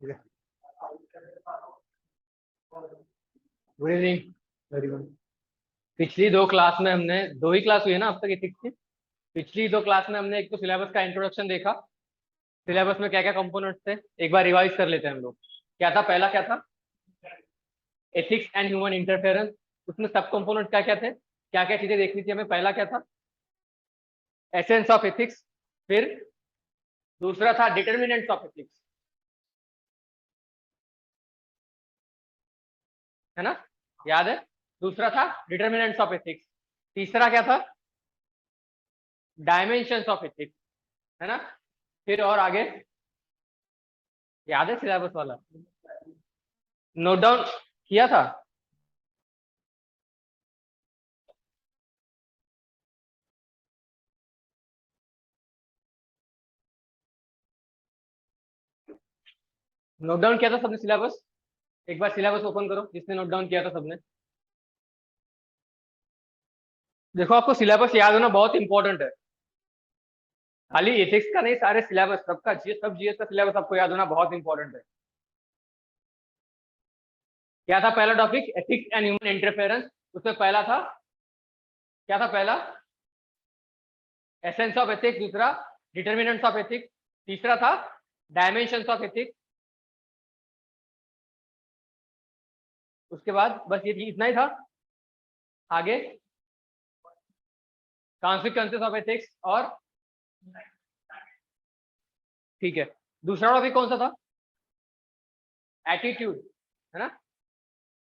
Good evening. Very good. पिछली दो class में हमने दो ही क्लास हुई है ना अब तक एथिक्स की। पिछली दो क्लास में हमने एक तो सिलेबस का इंट्रोडक्शन देखा। सिलेबस में क्या क्या कंपोनेंट्स थे एक बार रिवाइज कर लेते हैं हम लोग। क्या था, पहला क्या था? Ethics and human interference. उसमें सब कंपोनेंट क्या क्या थे, क्या क्या चीजें देखनी थी हमें? पहला क्या था? Essence of ethics. फिर दूसरा था डिटर्मिनेंट्स ऑफ एथिक्स, है ना? याद है? दूसरा था डिटर्मिनेंट्स ऑफ एथिक्स। तीसरा क्या था? डायमेंशंस ऑफ एथिक्स, है ना? फिर और आगे याद है सिलेबस वाला? नोट डाउन किया था? नोट डाउन किया था सबने सिलेबस? एक बार सिलेबस ओपन करो जिसने नोट डाउन किया था सबने। देखो, आपको सिलेबस याद होना बहुत इंपॉर्टेंट है। खाली एथिक्स का नहीं, सारे सिलेबस सबका सब जीएस का सिलेबस आपको याद होना बहुत इंपॉर्टेंट है। क्या था पहला topic? Ethics and human interference. उसमें पहला था, क्या था पहला? Essence of ethics. दूसरा डिटर्मिनेंट्स ऑफ एथिक्स। तीसरा था डायमेंशंस ऑफ एथिक्स। उसके बाद बस ये इतना ही था। आगे कॉन्सिक्वेंसेस ऑफ एथिक्स। और ठीक है, दूसरा टॉपिक कौन सा था? एटीट्यूड, है ना?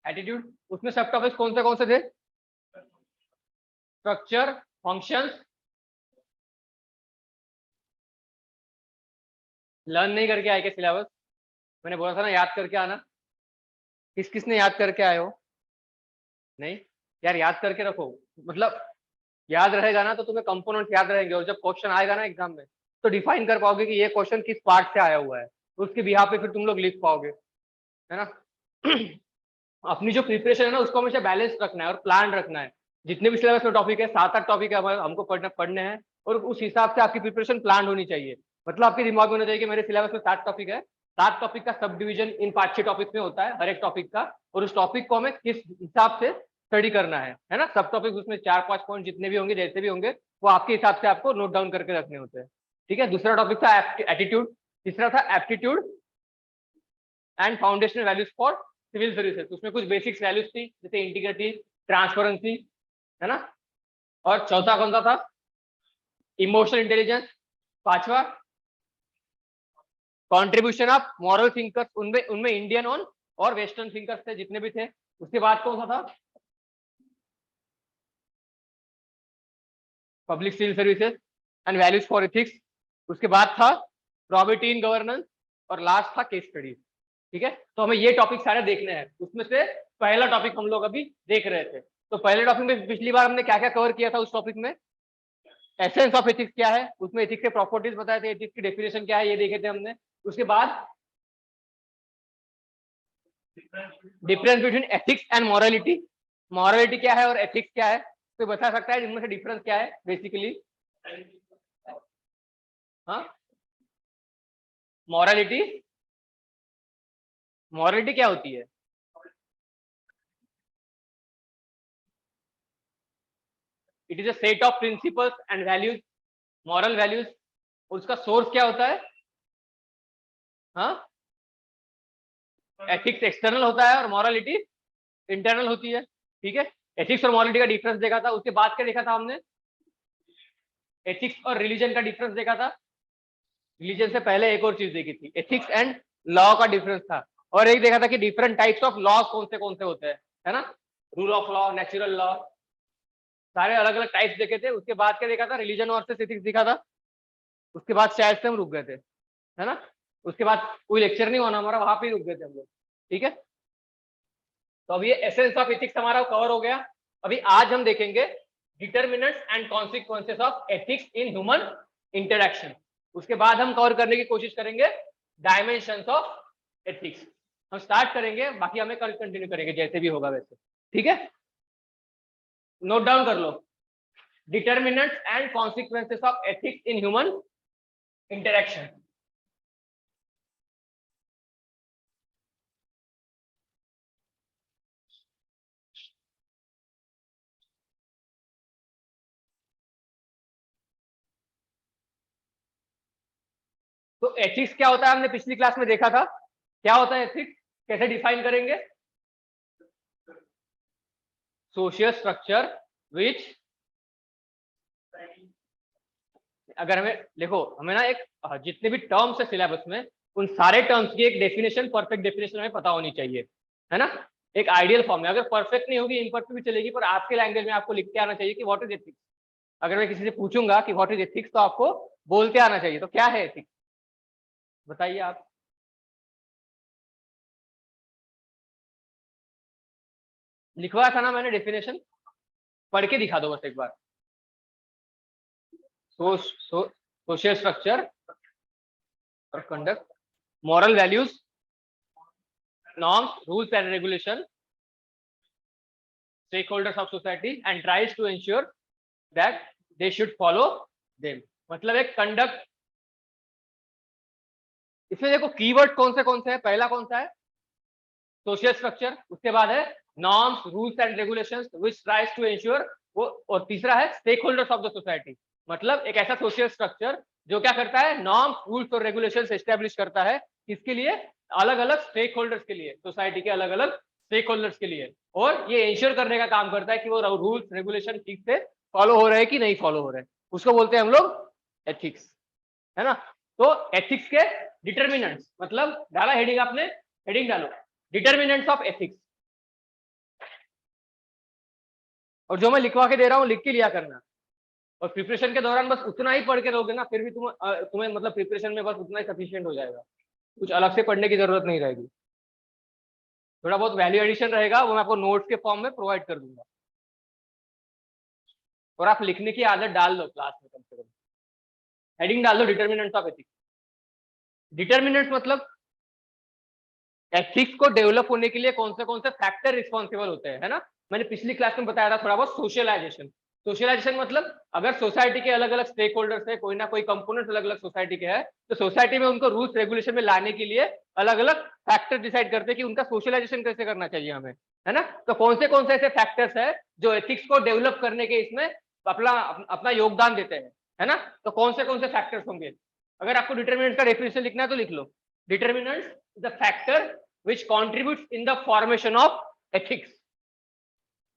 एटीट्यूड। उसमें सब टॉपिक्स कौन से थे? Structure, functions. लर्न नहीं करके आए क्या सिलेबस? मैंने बोला था ना याद करके आना। किस किस ने याद करके आए हो? नहीं यार, याद करके रखो। मतलब याद रहेगा ना तो तुम्हें कंपोनेंट याद रहेंगे, और जब क्वेश्चन आएगा ना एग्जाम में तो डिफाइन कर पाओगे कि ये क्वेश्चन किस पार्ट से आया हुआ है। उसके बिहार पे फिर तुम लोग लिख पाओगे, है ना? अपनी जो प्रिपरेशन है ना उसको हमेशा बैलेंस रखना है और प्लान रखना है। जितने भी सिलेबस में टॉपिक है, 7-8 टॉपिक है हमको पढ़ने हैं, और उस हिसाब से आपकी प्रिपरेशन प्लान होनी चाहिए। मतलब आपके दिमाग में होना चाहिए कि मेरे सिलेबस में 7 टॉपिक है, 7 टॉपिक का सब डिवीजन इन 5-6 टॉपिक में होता है हर एक टॉपिक का, और उस टॉपिक को हमें किस हिसाब से स्टडी करना है ना? सब टॉपिक उसमें 4-5 पॉइंट जितने भी होंगे, जैसे भी होंगे, वो आपके हिसाब से आपको नोट डाउन करके रखने होते हैं। ठीक है, दूसरा टॉपिक था एटीट्यूड। तीसरा था aptitude and foundational values for civil services. उसमें कुछ बेसिक्स वैल्यूज थी जैसे इंटीग्रिटी, ट्रांसपेरेंसी, है ना? और चौथा कौन सा था? Emotional intelligence. पांचवा कंट्रीब्यूशन ऑफ मॉरल थिंकर्स। उनमें उनमें इंडियन और वेस्टर्न थिंकर्स थे जितने भी थे। उसके बाद कौन सा था? Public civil services and values for ethics. उसके बाद था प्रॉबिलिटी इन गवर्नेंस, और लास्ट था केस स्टडीज। ठीक है, तो हमें ये टॉपिक सारे देखने हैं। उसमें से पहला टॉपिक हम लोग अभी देख रहे थे। तो पहले टॉपिक में पिछली बार हमने क्या क्या कवर किया था? उस टॉपिक में एसेंस ऑफ एथिक्स क्या है, उसमें एथिक्स के प्रॉपर्टीज बताए थे, एथिक्स की डेफिनेशन क्या है ये देखे थे हमने। उसके बाद difference between ethics and morality. Morality क्या है और एथिक्स क्या है, तो बता सकता है इनमें से डिफरेंस क्या है बेसिकली? हाँ, मॉरलिटी। मॉरलिटी क्या होती है? It is a set of principles and values, moral values. उसका सोर्स क्या होता है? हाँ, एथिक्स एक्सटर्नल होता है और मॉरलिटी इंटरनल होती है। ठीक है, एथिक्स और मॉरलिटी का डिफरेंस देखा था। उसके बाद क्या देखा था हमने? एथिक्स और रिलीजन का डिफरेंस देखा था। रिलीजन से पहले एक और चीज देखी थी, एथिक्स एंड लॉ का डिफरेंस था। और एक देखा था कि डिफरेंट टाइप्स ऑफ लॉ कौन से होते हैं, है ना? Rule of law, natural law, सारे अलग अलग टाइप्स देखे थे। उसके बाद क्या देखा था? रिलीजन वर्सेस एथिक्स दिखा था। उसके बाद शायद से हम रुक गए थे, है ना? उसके बाद कोई लेक्चर नहीं होना हमारा, वहां पे ही रुक गए थे हम लोग। ठीक है, तो अब ये एसेंस ऑफ एथिक्स हमारा कवर हो गया। अभी आज हम देखेंगे determinants and consequences of ethics in human interaction. उसके बाद हम कवर करने की कोशिश करेंगे डायमेंशंस ऑफ एथिक्स। हम स्टार्ट करेंगे, बाकी हमें कल कंटिन्यू करेंगे जैसे भी होगा वैसे। ठीक है, नोट डाउन कर लो। Determinants and consequences of ethics in human interaction. तो एथिक्स क्या होता है हमने पिछली क्लास में देखा था, क्या होता है एथिक्स, कैसे डिफाइन करेंगे? सोशल स्ट्रक्चर विच, अगर हमें देखो, हमें ना एक जितने भी टर्म्स है सिलेबस में, उन सारे टर्म्स की एक डेफिनेशन, परफेक्ट डेफिनेशन हमें पता होनी चाहिए, है ना, एक आइडियल फॉर्म में। अगर परफेक्ट नहीं होगी, इम्परफेक्ट भी चलेगी, पर आपके लैंग्वेज में आपको लिख के आना चाहिए कि व्हाट इज एथिक्स। अगर मैं किसी से पूछूंगा कि व्हाट इज एथिक्स, तो आपको बोलते आना चाहिए। तो क्या है एथिक्स, बताइए आप। लिखवाया था ना मैंने डेफिनेशन, पढ़ के दिखा दो बस एक बार। सोशल स्ट्रक्चर और conduct, moral values, norms, rules and regulation, stakeholders of society and tries to ensure that they should follow them। मतलब एक कंडक्ट, इसमें देखो कीवर्ड कौन से है, पहला कौन सा है, सोशल स्ट्रक्चर, उसके बाद है norms, rules and regulations which tries to ensure, वो, और तीसरा है stake holders of the society. मतलब एक ऐसा सोशल स्ट्रक्चर जो क्या करता है, नॉर्म्स, रूल्स और रेगुलेशंस एस्टेब्लिश करता है, किसके लिए, अलग अलग स्टेक होल्डर्स के लिए, सोसाइटी के अलग अलग स्टेक होल्डर्स के लिए, और ये इंश्योर करने का काम करता है कि वो रूल्स रेगुलेशन ठीक से फॉलो हो रहे हैं कि नहीं फॉलो हो रहे हैं, उसको बोलते हैं हम लोग एथिक्स, है ना। तो एथिक्स के डिटर्मिनेंट्स, मतलब डाला हेडिंग आपने, हेडिंग डालो डिटर्मिनेंट्स ऑफ एथिक्स, और जो मैं लिखवा के दे रहा हूँ लिख के लिया करना, और प्रिपरेशन के दौरान बस उतना ही पढ़ के रहोगे ना, फिर भी तुम्हें मतलब प्रिपरेशन में बस उतना ही सफिशिएंट हो जाएगा, कुछ अलग से पढ़ने की जरूरत नहीं रहेगी। थोड़ा बहुत वैल्यू एडिशन रहेगा, वो मैं आपको नोट्स के फॉर्म में प्रोवाइड कर दूंगा, और आप लिखने की आदत डाल लो क्लास में कम से कम। हेडिंग डाल दो डिटर्मिनेंट्स ऑफ एथिक्स। डिटर्मिनेंट्स मतलब एथिक्स को डेवलप होने के लिए कौन से फैक्टर रिस्पॉन्सिबल होते हैं, है ना। मैंने पिछली क्लास में बताया था थोड़ा बहुत सोशलाइजेशन। सोशलाइजेशन मतलब अगर सोसाइटी के अलग अलग स्टेक होल्डर्स है, कोई ना कोई कंपोनेंट अलग अलग सोसाइटी के है, तो सोसाइटी में उनको रूल्स रेगुलेशन में लाने के लिए अलग अलग फैक्टर डिसाइड करते हैं कि उनका सोशलाइजेशन कैसे करना चाहिए हमें, है ना। तो कौन से ऐसे फैक्टर्स है जो एथिक्स को डेवलप करने के इसमें अपना अपना योगदान देते हैं, है ना। तो कौन से फैक्टर्स होंगे, अगर आपको डिटर्मिनेंट का डेफिनेशन लिखना है तो लिख लो, determinants the factor which contributes in the formation of ethics।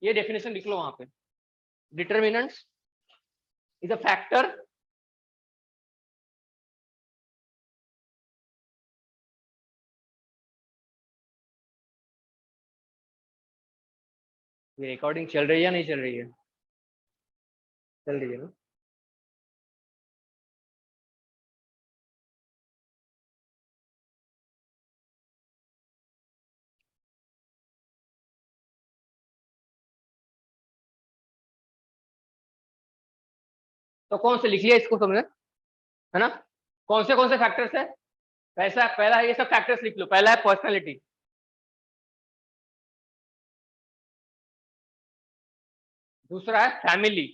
ये डेफिनेशन लिख लो वहां पे, determinants is a factor ये रिकॉर्डिंग चल रही है या नहीं चल रही है, चल रही है ना। तो कौन से लिख लिया इसको तुमने, है ना। कौन से फैक्टर्स है, पैसा पहला है, ये सब फैक्टर्स लिख लो। पहला है पर्सनालिटी, दूसरा है फैमिली,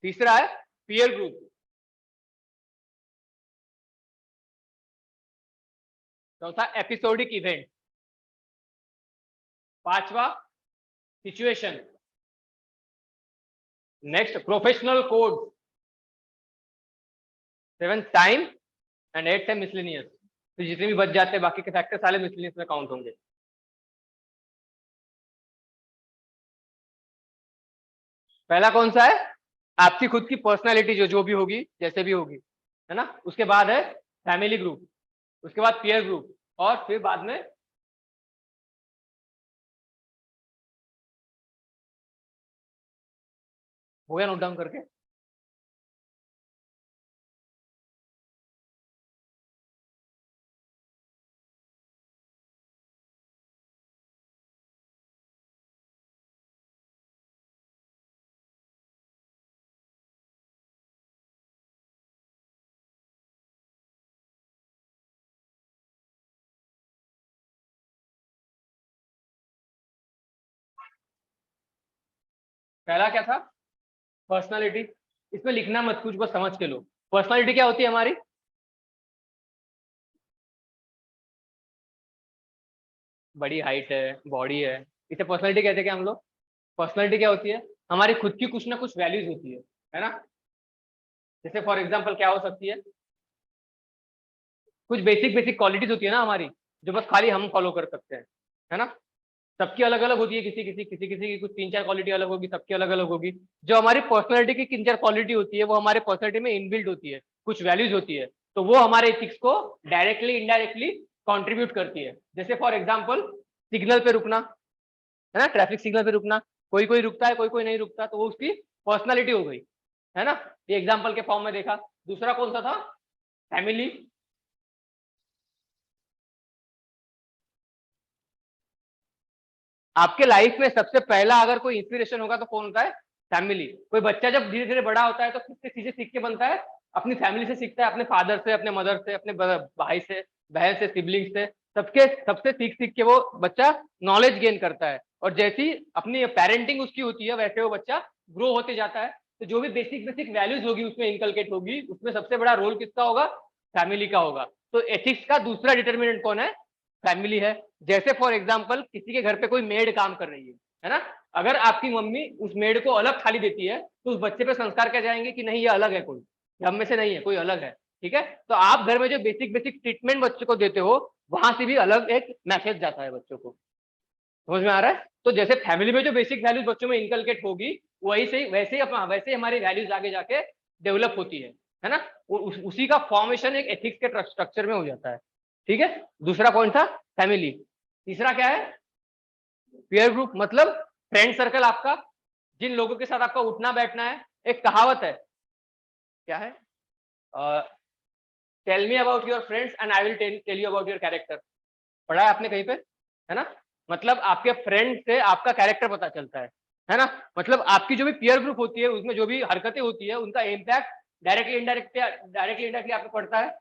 तीसरा है पीयर ग्रुप, चौथा एपिसोडिक इवेंट, पांचवा situation, next professional code, seven time, and eight है मिसलेनियस। तो जितने भी बच जाते हैं बाकी के फैक्टर सारे मिसलेनियस में काउंट होंगे। पहला कौन सा है, आपकी खुद की पर्सनालिटी, जो जो भी होगी जैसे भी होगी, है ना। उसके बाद है फैमिली ग्रुप, उसके बाद पीयर ग्रुप, और फिर बाद में हो गया नोट डाउन करके। पहला क्या था, पर्सनालिटी। इसमें लिखना मत कुछ, बस समझ के लो। पर्सनालिटी क्या होती है हमारी, बड़ी हाइट है, बॉडी है, इसे पर्सनालिटी कहते हैं क्या हम लोग। पर्सनालिटी क्या होती है, हमारी खुद की कुछ ना कुछ वैल्यूज होती है ना। जैसे फॉर एग्जांपल क्या हो सकती है, कुछ बेसिक बेसिक क्वालिटीज होती है ना हमारी, जो बस खाली हम फॉलो कर सकते हैं, है ना। सबकी अलग अलग होती है, किसी की कुछ 3-4 क्वालिटी अलग होगी, सबकी अलग अलग होगी। जो हमारी पर्सनैलिटी की 3-4 क्वालिटी होती है वो हमारे पर्सनैलिटी में इनबिल्ट होती है, कुछ वैल्यूज होती है, तो वो हमारे एथिक्स को डायरेक्टली इनडायरेक्टली कॉन्ट्रीब्यूट करती है। जैसे फॉर एग्जाम्पल सिग्नल पे रुकना, है ना, ट्रैफिक सिग्नल पे रुकना, कोई कोई रुकता है, कोई कोई नहीं रुकता, तो वो उसकी पर्सनैलिटी हो गई, है ना। ये एग्जाम्पल के फॉर्म में देखा। दूसरा कौन सा था, फैमिली। आपके लाइफ में सबसे पहला अगर कोई इंस्पिरेशन होगा तो कौन होता है, फैमिली। कोई बच्चा जब धीरे धीरे बड़ा होता है तो किससे चीजें सीख के बनता है, अपनी फैमिली से सीखता है, अपने फादर से, अपने मदर से, अपने भाई से, बहन से, सिबलिंग से, सबके सबसे सीख सीख के वो बच्चा नॉलेज गेन करता है। और जैसी अपनी पेरेंटिंग उसकी होती है वैसे वो बच्चा ग्रो होते जाता है। तो जो भी बेसिक बेसिक वैल्यूज होगी उसमें इनकलकेट होगी, उसमें सबसे बड़ा रोल किसका होगा, फैमिली का होगा। तो एथिक्स का दूसरा डिटर्मिनेंट कौन है, फैमिली है। जैसे फॉर एग्जाम्पल किसी के घर पे कोई मेड काम कर रही है ना, अगर आपकी मम्मी उस मेड को अलग थाली देती है तो उस बच्चे पे संस्कार क्या जाएंगे कि नहीं ये अलग है, कोई हम में से नहीं है, कोई अलग है। ठीक है, तो आप घर में जो बेसिक बेसिक ट्रीटमेंट बच्चे को देते हो वहां से भी अलग एक मैसेज जाता है बच्चों को, समझ में आ रहा है। तो जैसे फैमिली में जो बेसिक वैल्यूज बच्चों में इंकलकेट होगी वही से वैसे ही हमारी वैल्यूज आगे जाके डेवलप होती है ना। उसी का फॉर्मेशन एक एथिक्स के स्ट्रक्चर में हो जाता है। ठीक है, दूसरा पॉइंट था फैमिली। तीसरा क्या है, पीयर ग्रुप, मतलब फ्रेंड सर्कल आपका, जिन लोगों के साथ आपका उठना बैठना है। एक कहावत है, क्या है, tell me about your friends and I will tell you about your character. पढ़ा है आपने कहीं पे, है ना। मतलब आपके फ्रेंड से आपका कैरेक्टर पता चलता है ना। मतलब आपकी जो भी पीयर ग्रुप होती है उसमें जो भी हरकतें होती है उनका इम्पैक्ट डायरेक्टली इनडायरेक्टली आपको पड़ता है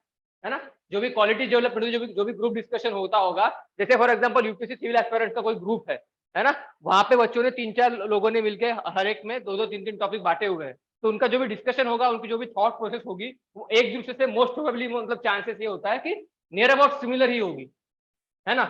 ना। जो भी क्वालिटी डेवलप, जो भी ग्रुप डिस्कशन होता होगा, जैसे for example UPSC civil aspirants का कोई ग्रुप है ना, वहां पे बच्चों ने 3-4 लोगों ने मिलकर हर एक में 2-2 3-3 टॉपिक बांटे हुए हैं। तो उनका जो भी डिस्कशन होगा, उनकी जो भी थॉट प्रोसेस होगी, वो एक दूसरे से मोस्ट प्रोबेबली, मतलब चांसेस ये होता है कि नियर अबाउट सिमिलर ही होगी, है ना।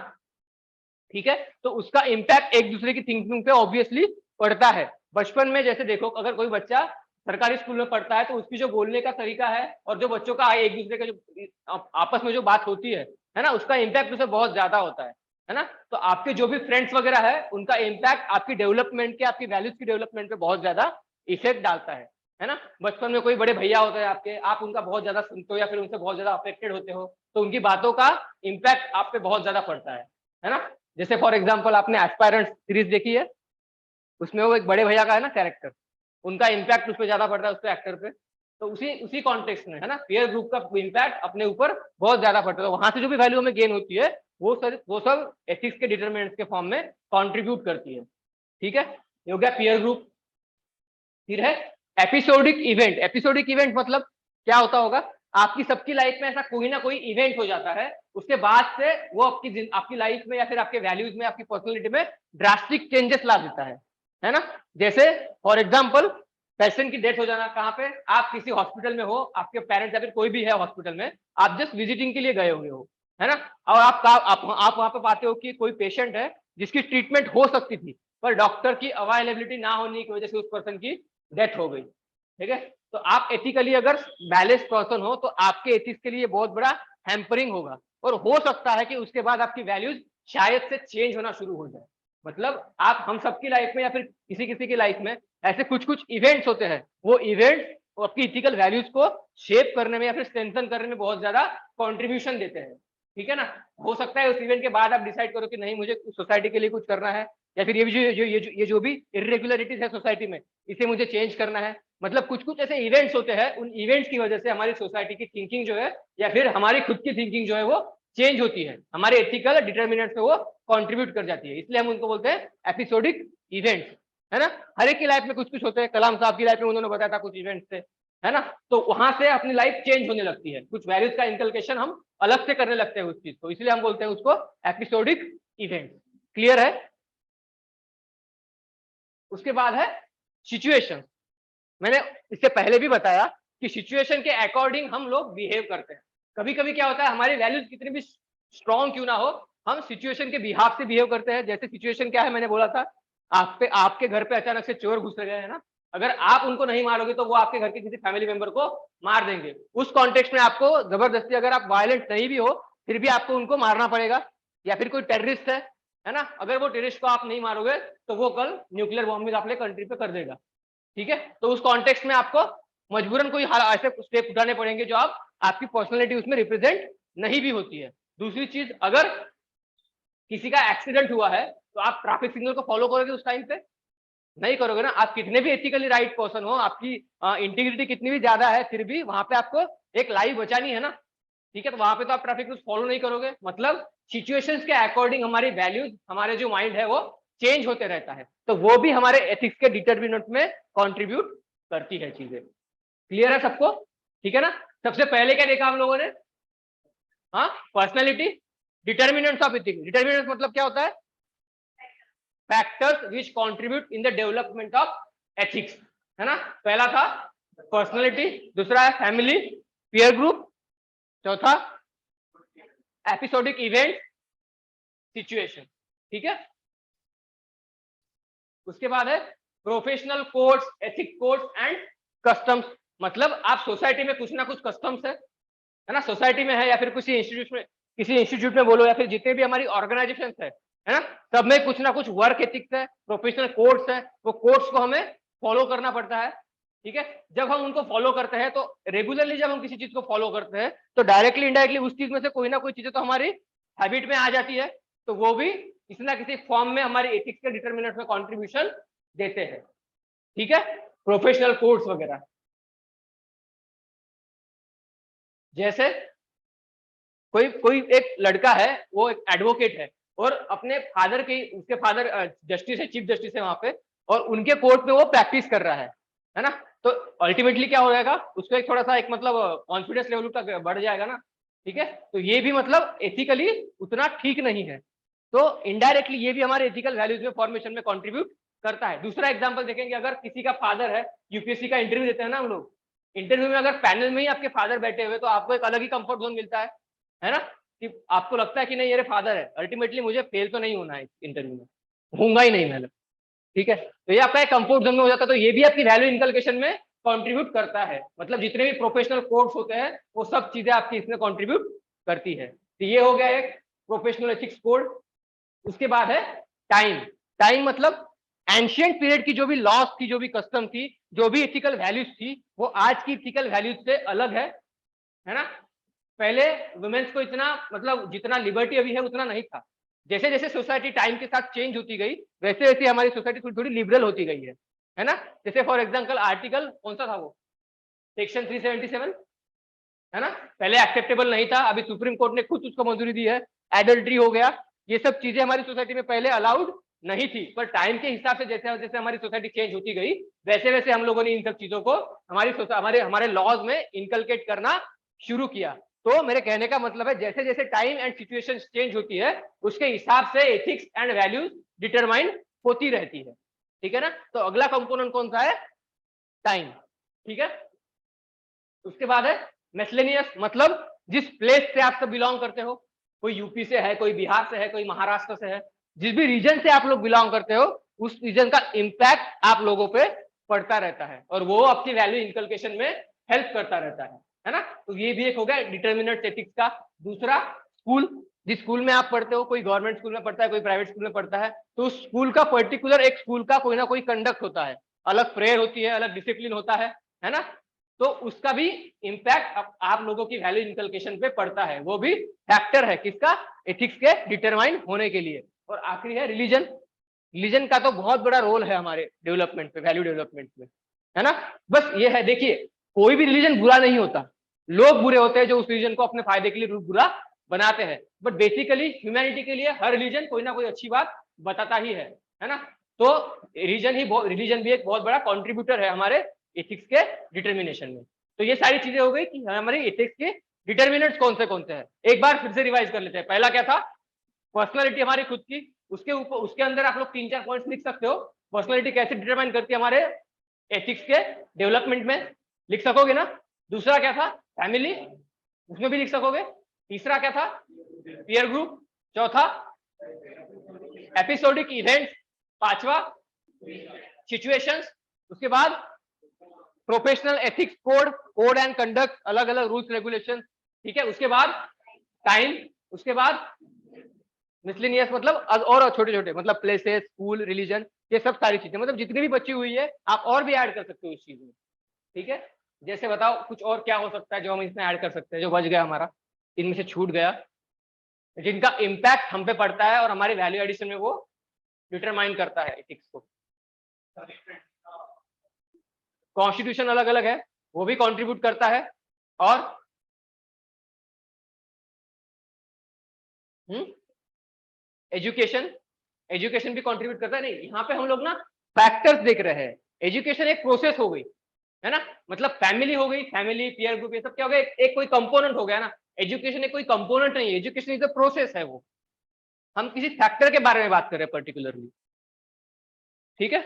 ठीक है, तो उसका इम्पैक्ट एक दूसरे की थिंकिंग पे ऑब्वियसली पड़ता है। बचपन में जैसे देखो, अगर कोई बच्चा सरकारी स्कूल में पढ़ता है तो उसकी जो बोलने का तरीका है और जो बच्चों का एक दूसरे का जो आपस में जो बात होती है ना, उसका इम्पैक्ट उसे बहुत ज्यादा होता है ना। तो आपके जो भी फ्रेंड्स वगैरह है उनका इम्पैक्ट आपकी डेवलपमेंट के, आपकी वैल्यूज की डेवलपमेंट पे बहुत ज्यादा इफेक्ट डालता है ना। बचपन में कोई बड़े भैया होते हैं आपके, आप उनका बहुत ज्यादा सुनते हो या फिर उनसे बहुत ज्यादा अफेक्टेड होते हो, तो उनकी बातों का इम्पैक्ट आप पे बहुत ज्यादा पड़ता है ना। जैसे फॉर एग्जाम्पल आपने एस्पायरेंट सीरीज देखी है, उसमें वो एक बड़े भैया का है ना कैरेक्टर, उनका इम्पैक्ट उस पर ज्यादा पड़ता है, उस पर एक्टर पे। तो उसी उसी कॉन्टेक्स्ट में है ना, पीयर ग्रुप का इम्पैक्ट अपने ऊपर बहुत ज्यादा पड़ता है। तो वहां से जो भी वैल्यू हमें गेन होती है वो सब एथिक्स के डिटरमिनेंट्स के फॉर्म में कॉन्ट्रीब्यूट करती है। ठीक है, ये हो गया पीयर ग्रुप। फिर है एपिसोडिक इवेंट। एपिसोडिक इवेंट मतलब क्या होता होगा, आपकी सबकी लाइफ में ऐसा कोई ना कोई इवेंट हो जाता है, उसके बाद से वो आपकी लाइफ में या फिर आपके वैल्यूज में, आपकी पर्सनैलिटी में ड्रास्टिक चेंजेस ला देता है ना। जैसे फॉर एग्जाम्पल पेशेंट की डेथ हो जाना, कहाँ पे, आप किसी हॉस्पिटल में हो, आपके पेरेंट्स या फिर कोई भी है हॉस्पिटल में, आप जस्ट विजिटिंग के लिए गए हुए हो, है ना। और आप वहां पे पाते हो कि कोई पेशेंट है जिसकी ट्रीटमेंट हो सकती थी, पर डॉक्टर की अवेलेबिलिटी ना होने की वजह से उस पर्सन की डेथ हो गई। ठीक है, तो आप एथिकली अगर बैलेंस पर्सन हो तो आपके एथिक्स के लिए बहुत बड़ा हैम्परिंग होगा, और हो सकता है कि उसके बाद आपकी वैल्यूज शायद से चेंज होना शुरू हो जाए। मतलब आप हम सबकी लाइफ में या फिर किसी किसी की लाइफ में ऐसे कुछ कुछ इवेंट्स होते हैं, वो इवेंट्स आपकी इथिकल वैल्यूज को शेप करने में या फिर स्ट्रेंथन करने में बहुत ज्यादा कॉन्ट्रीब्यूशन देते हैं। ठीक है ना, हो सकता है उस इवेंट के बाद आप डिसाइड करो कि नहीं, मुझे सोसाइटी के लिए कुछ करना है, या फिर ये जो भी इरेगुलरिटीज है सोसाइटी में, इसे मुझे चेंज करना है। मतलब कुछ कुछ ऐसे इवेंट्स होते हैं, उन इवेंट्स की वजह से हमारी सोसाइटी की थिंकिंग जो है या फिर हमारी खुद की थिंकिंग जो है वो चेंज होती है, हमारे एथिकल डिटर्मिनेंट्स में वो कंट्रीब्यूट कर जाती है, इसलिए हम उनको बोलते हैं एपिसोडिक इवेंट्स, है ना। हर एक की लाइफ में कुछ कुछ होते हैं, कलाम साहब की लाइफ में उन्होंने बताया था कुछ इवेंट्स थे, है ना। तो वहां से अपनी लाइफ चेंज होने लगती है, कुछ वैल्यूज का इंकलकेशन हम अलग से करने लगते हैं उस चीज को, इसलिए हम बोलते हैं उसको एपिसोडिक इवेंट। क्लियर है। उसके बाद है सिचुएशन। मैंने इससे पहले भी बताया कि सिचुएशन के अकॉर्डिंग हम लोग बिहेव करते हैं। कभी कभी क्या होता है, हमारी वैल्यूज कितनी भी स्ट्रॉन्ग क्यों ना हो, हम सिचुएशन के बिहाफ से बिहेव करते हैं। जैसे सिचुएशन क्या है, मैंने बोला था आपके घर पे अचानक से चोर घुस गए हैं ना, अगर आप उनको नहीं मारोगे तो वो आपके घर के किसी फैमिली मेंबर को मार देंगे। उस कॉन्टेक्स्ट में आपको जबरदस्ती, अगर आप वायलेंट नहीं भी हो फिर भी आपको उनको मारना पड़ेगा। या फिर कोई टेररिस्ट है ना, अगर वो टेररिस्ट को आप नहीं मारोगे तो वो कल न्यूक्लियर बॉम्ब अपने कंट्री पे कर देगा। ठीक है, तो उस कॉन्टेक्स्ट में आपको मजबूरन कोई ऐसे स्टेप उठाने पड़ेंगे जो आपकी पर्सनैलिटी उसमें रिप्रेजेंट नहीं भी होती है। दूसरी चीज, अगर किसी का एक्सीडेंट हुआ है तो आप ट्रैफिक सिग्नल को फॉलो करोगे उस टाइम पे? नहीं करोगे ना। आप कितने भी एथिकली राइट पर्सन हो, आपकी इंटीग्रिटी कितनी भी ज्यादा है, फिर भी वहां पे आपको एक लाइफ बचानी है ना। ठीक है, तो वहां पे तो आप ट्रैफिक रूल्स फॉलो नहीं करोगे। मतलब सिचुएशंस के अकॉर्डिंग हमारी वैल्यूज, हमारे जो माइंड है वो चेंज होते रहता है, तो वो भी हमारे एथिक्स के डिटर्मिनेंट में कंट्रीब्यूट करती है चीजें। क्लियर है सबको? ठीक है ना। सबसे पहले क्या देखा हम लोगों ने? हाँ, personality, determinants of ethics. Determinants मतलब क्या होता है? Factors which contribute in the development of ethics, है ना। पहला था पर्सनैलिटी, दूसरा है फैमिली, पीयर ग्रुप, चौथा एपिसोडिक इवेंट, सिचुएशन। ठीक है, उसके बाद है professional codes, ethic codes and customs. मतलब आप सोसाइटी में कुछ ना कुछ कस्टम्स है ना, सोसाइटी में है या फिर किसी इंस्टीट्यूट में बोलो, या फिर जितने भी हमारी ऑर्गेनाइजेशन है ना, सब में कुछ ना कुछ वर्क एथिक्स है, प्रोफेशनल कोड्स है। वो कोड्स को हमें फॉलो करना पड़ता है। ठीक है, जब हम उनको फॉलो करते हैं तो रेगुलरली जब हम किसी चीज को फॉलो करते हैं तो डायरेक्टली इनडायरेक्टली उस चीज में से कोई ना कोई चीजें तो हमारी हैबिट में आ जाती है, तो वो भी किसी ना किसी फॉर्म में हमारी एथिक्स के डिटर्मिनेंट में कॉन्ट्रीब्यूशन देते हैं। ठीक है, प्रोफेशनल कोड्स वगैरह, जैसे कोई कोई एक लड़का है, वो एक एडवोकेट है और अपने फादर की, उसके फादर जस्टिस है, चीफ जस्टिस है वहां पे, और उनके कोर्ट में वो प्रैक्टिस कर रहा है ना। तो अल्टीमेटली क्या हो जाएगा, उसको एक थोड़ा सा एक मतलब कॉन्फिडेंस लेवल तक बढ़ जाएगा ना। ठीक है, तो ये भी मतलब एथिकली उतना ठीक नहीं है, तो इनडायरेक्टली ये भी हमारे एथिकल वैल्यूज में फॉर्मेशन में कंट्रीब्यूट करता है। दूसरा एग्जांपल देखेंगे, अगर किसी का फादर है, यूपीएससी का इंटरव्यू देते हैं ना हम लोग, इंटरव्यू में अगर पैनल में ही आपके फादर बैठे हुए तो आपको एक अलग ही कंफर्ट जोन मिलता है ना, कि आपको लगता है कि नहीं, ये फादर है, अल्टीमेटली मुझे फेल तो नहीं होना है इंटरव्यू में, होऊंगा ही नहीं मैं। ठीक है, तो ये आपका एक कंफर्ट जोन में हो जाता है, तो ये भी आपकी वैल्यू इनकलकेशन में कंट्रीब्यूट करता है। मतलब जितने भी प्रोफेशनल कोड्स होते हैं वो सब चीजें आपकी इसमें कंट्रीब्यूट करती है। तो ये हो गया एक प्रोफेशनल एथिक्स कोड। उसके बाद है टाइम। टाइम मतलब एंशियंट पीरियड की जो भी लॉस थी, जो भी कस्टम थी, जो भी एथिकल वैल्यूज थी, वो आज की एथिकल वैल्यूज से अलग है ना। पहले वुमेन्स को इतना मतलब जितना लिबर्टी अभी है उतना नहीं था। जैसे जैसे सोसाइटी टाइम के साथ चेंज होती गई वैसे वैसे हमारी सोसाइटी थोड़ी थोड़ी लिबरल होती गई है ना। जैसे फॉर एग्जांपल आर्टिकल कौन सा था वो, सेक्शन 377, है ना, पहले एक्सेप्टेबल नहीं था, अभी सुप्रीम कोर्ट ने खुद उसको मंजूरी दी है। एडल्ट्री हो गया, ये सब चीजें हमारी सोसाइटी में पहले अलाउड नहीं थी, पर टाइम के हिसाब से जैसे जैसे हमारी सोसाइटी चेंज होती गई वैसे वैसे हम लोगों ने इन सब चीजों को हमारे हमारे लॉज में इनकलकेट करना शुरू किया। तो मेरे कहने का मतलब है, जैसे जैसे टाइम एंड सिचुएशन चेंज होती है उसके हिसाब से एथिक्स एंड वैल्यूज डिटरमाइन होती रहती है। ठीक है ना, तो अगला कंपोनेंट कौन सा है? टाइम। ठीक है, उसके बाद है मेसलेनियस, मतलब जिस प्लेस से आप सब बिलोंग करते हो, कोई यूपी से है, कोई बिहार से है, कोई महाराष्ट्र से है, जिस भी रीजन से आप लोग बिलोंग करते हो उस रीजन का इम्पैक्ट आप लोगों पे पड़ता रहता है और वो आपकी वैल्यू इनकलकेशन में हेल्प करता रहता है ना। तो ये भी एक हो गया डिटर्मिनेंट एथिक्स का। दूसरा, स्कूल, जिस स्कूल में आप पढ़ते हो, कोई गवर्नमेंट स्कूल में पढ़ता है, कोई प्राइवेट स्कूल में पढ़ता है, तो स्कूल का पर्टिकुलर एक स्कूल का कोई ना कोई कंडक्ट होता है, अलग प्रेयर होती है, अलग डिसिप्लिन होता है ना। तो उसका भी इम्पैक्ट आप लोगों की वैल्यू इनकलकेशन पे पड़ता है, वो भी फैक्टर है किसका? एथिक्स के डिटरमाइन होने के लिए। और आखिरी है रिलीजन। रिलीजन का तो बहुत बड़ा रोल है हमारे डेवलपमेंट पे, वैल्यू डेवलपमेंट में, है ना। बस ये है, देखिए कोई भी रिलीजन बुरा नहीं होता, लोग बुरे होते हैं जो उस रिलीजन को अपने फायदे के लिए बुरा बनाते हैं, बट बेसिकली ह्यूमैनिटी के लिए हर रिलीजन कोई ना कोई अच्छी बात बताता ही है ना। तो रिलीजन भी एक बहुत बड़ा कॉन्ट्रीब्यूटर है हमारे एथिक्स के डिटर्मिनेशन में। तो ये सारी चीजें हो गई कि हमारे एथिक्स के डिटर्मिनेंट्स कौन से हैं। एक बार फिर से रिवाइज कर लेते हैं। पहला क्या था? पर्सनालिटी हमारी खुद की, उसके ऊपर उसके अंदर आप लोग 3-4 पॉइंट्स लिख सकते हो, पर्सनालिटी कैसे डिटरमाइन करती है हमारे एथिक्स के डेवलपमेंट में, लिख सकोगे ना। दूसरा क्या था? फैमिली, उसमें भी लिख सकोगे। तीसरा क्या था? Peer group. चौथा एपिसोडिक इवेंट, पांचवा सिचुएशंस, उसके बाद professional ethics code, code and conduct, अलग अलग रूल्स रेगुलेशन, ठीक है। उसके बाद टाइम, उसके बाद मिसलिनियस मतलब और छोटे छोटे मतलब प्लेसेस, स्कूल, रिलीजन, ये सब सारी चीजें, मतलब जितनी भी बची हुई है आप और भी ऐड कर सकते हो इस चीज में, ठीक है। जैसे बताओ कुछ और क्या हो सकता है जो हम इसमें ऐड कर सकते हैं, जो बच गया हमारा, इनमें से छूट गया, जिनका इम्पैक्ट हम पे पड़ता है और हमारी वैल्यू एडिशन में वो डिटरमाइन करता है एथिक्स को। कॉन्स्टिट्यूशन अलग अलग है, वो भी कंट्रीब्यूट करता है, और एजुकेशन, एजुकेशन भी कंट्रीब्यूट करता है। नहीं, यहाँ पे हम लोग ना फैक्टर्स देख रहे हैं। एजुकेशन एक प्रोसेस हो गई है ना, मतलब फैमिली हो गई, फैमिली, पीयर ग्रुप, ये सब क्या हो गया, एक कोई कंपोनेंट हो गया ना। एजुकेशन एक कोई कंपोनेंट नहीं है, एजुकेशन इज अ प्रोसेस है। वो हम किसी फैक्टर के बारे में बात कर रहे हैं पर्टिकुलरली, ठीक है।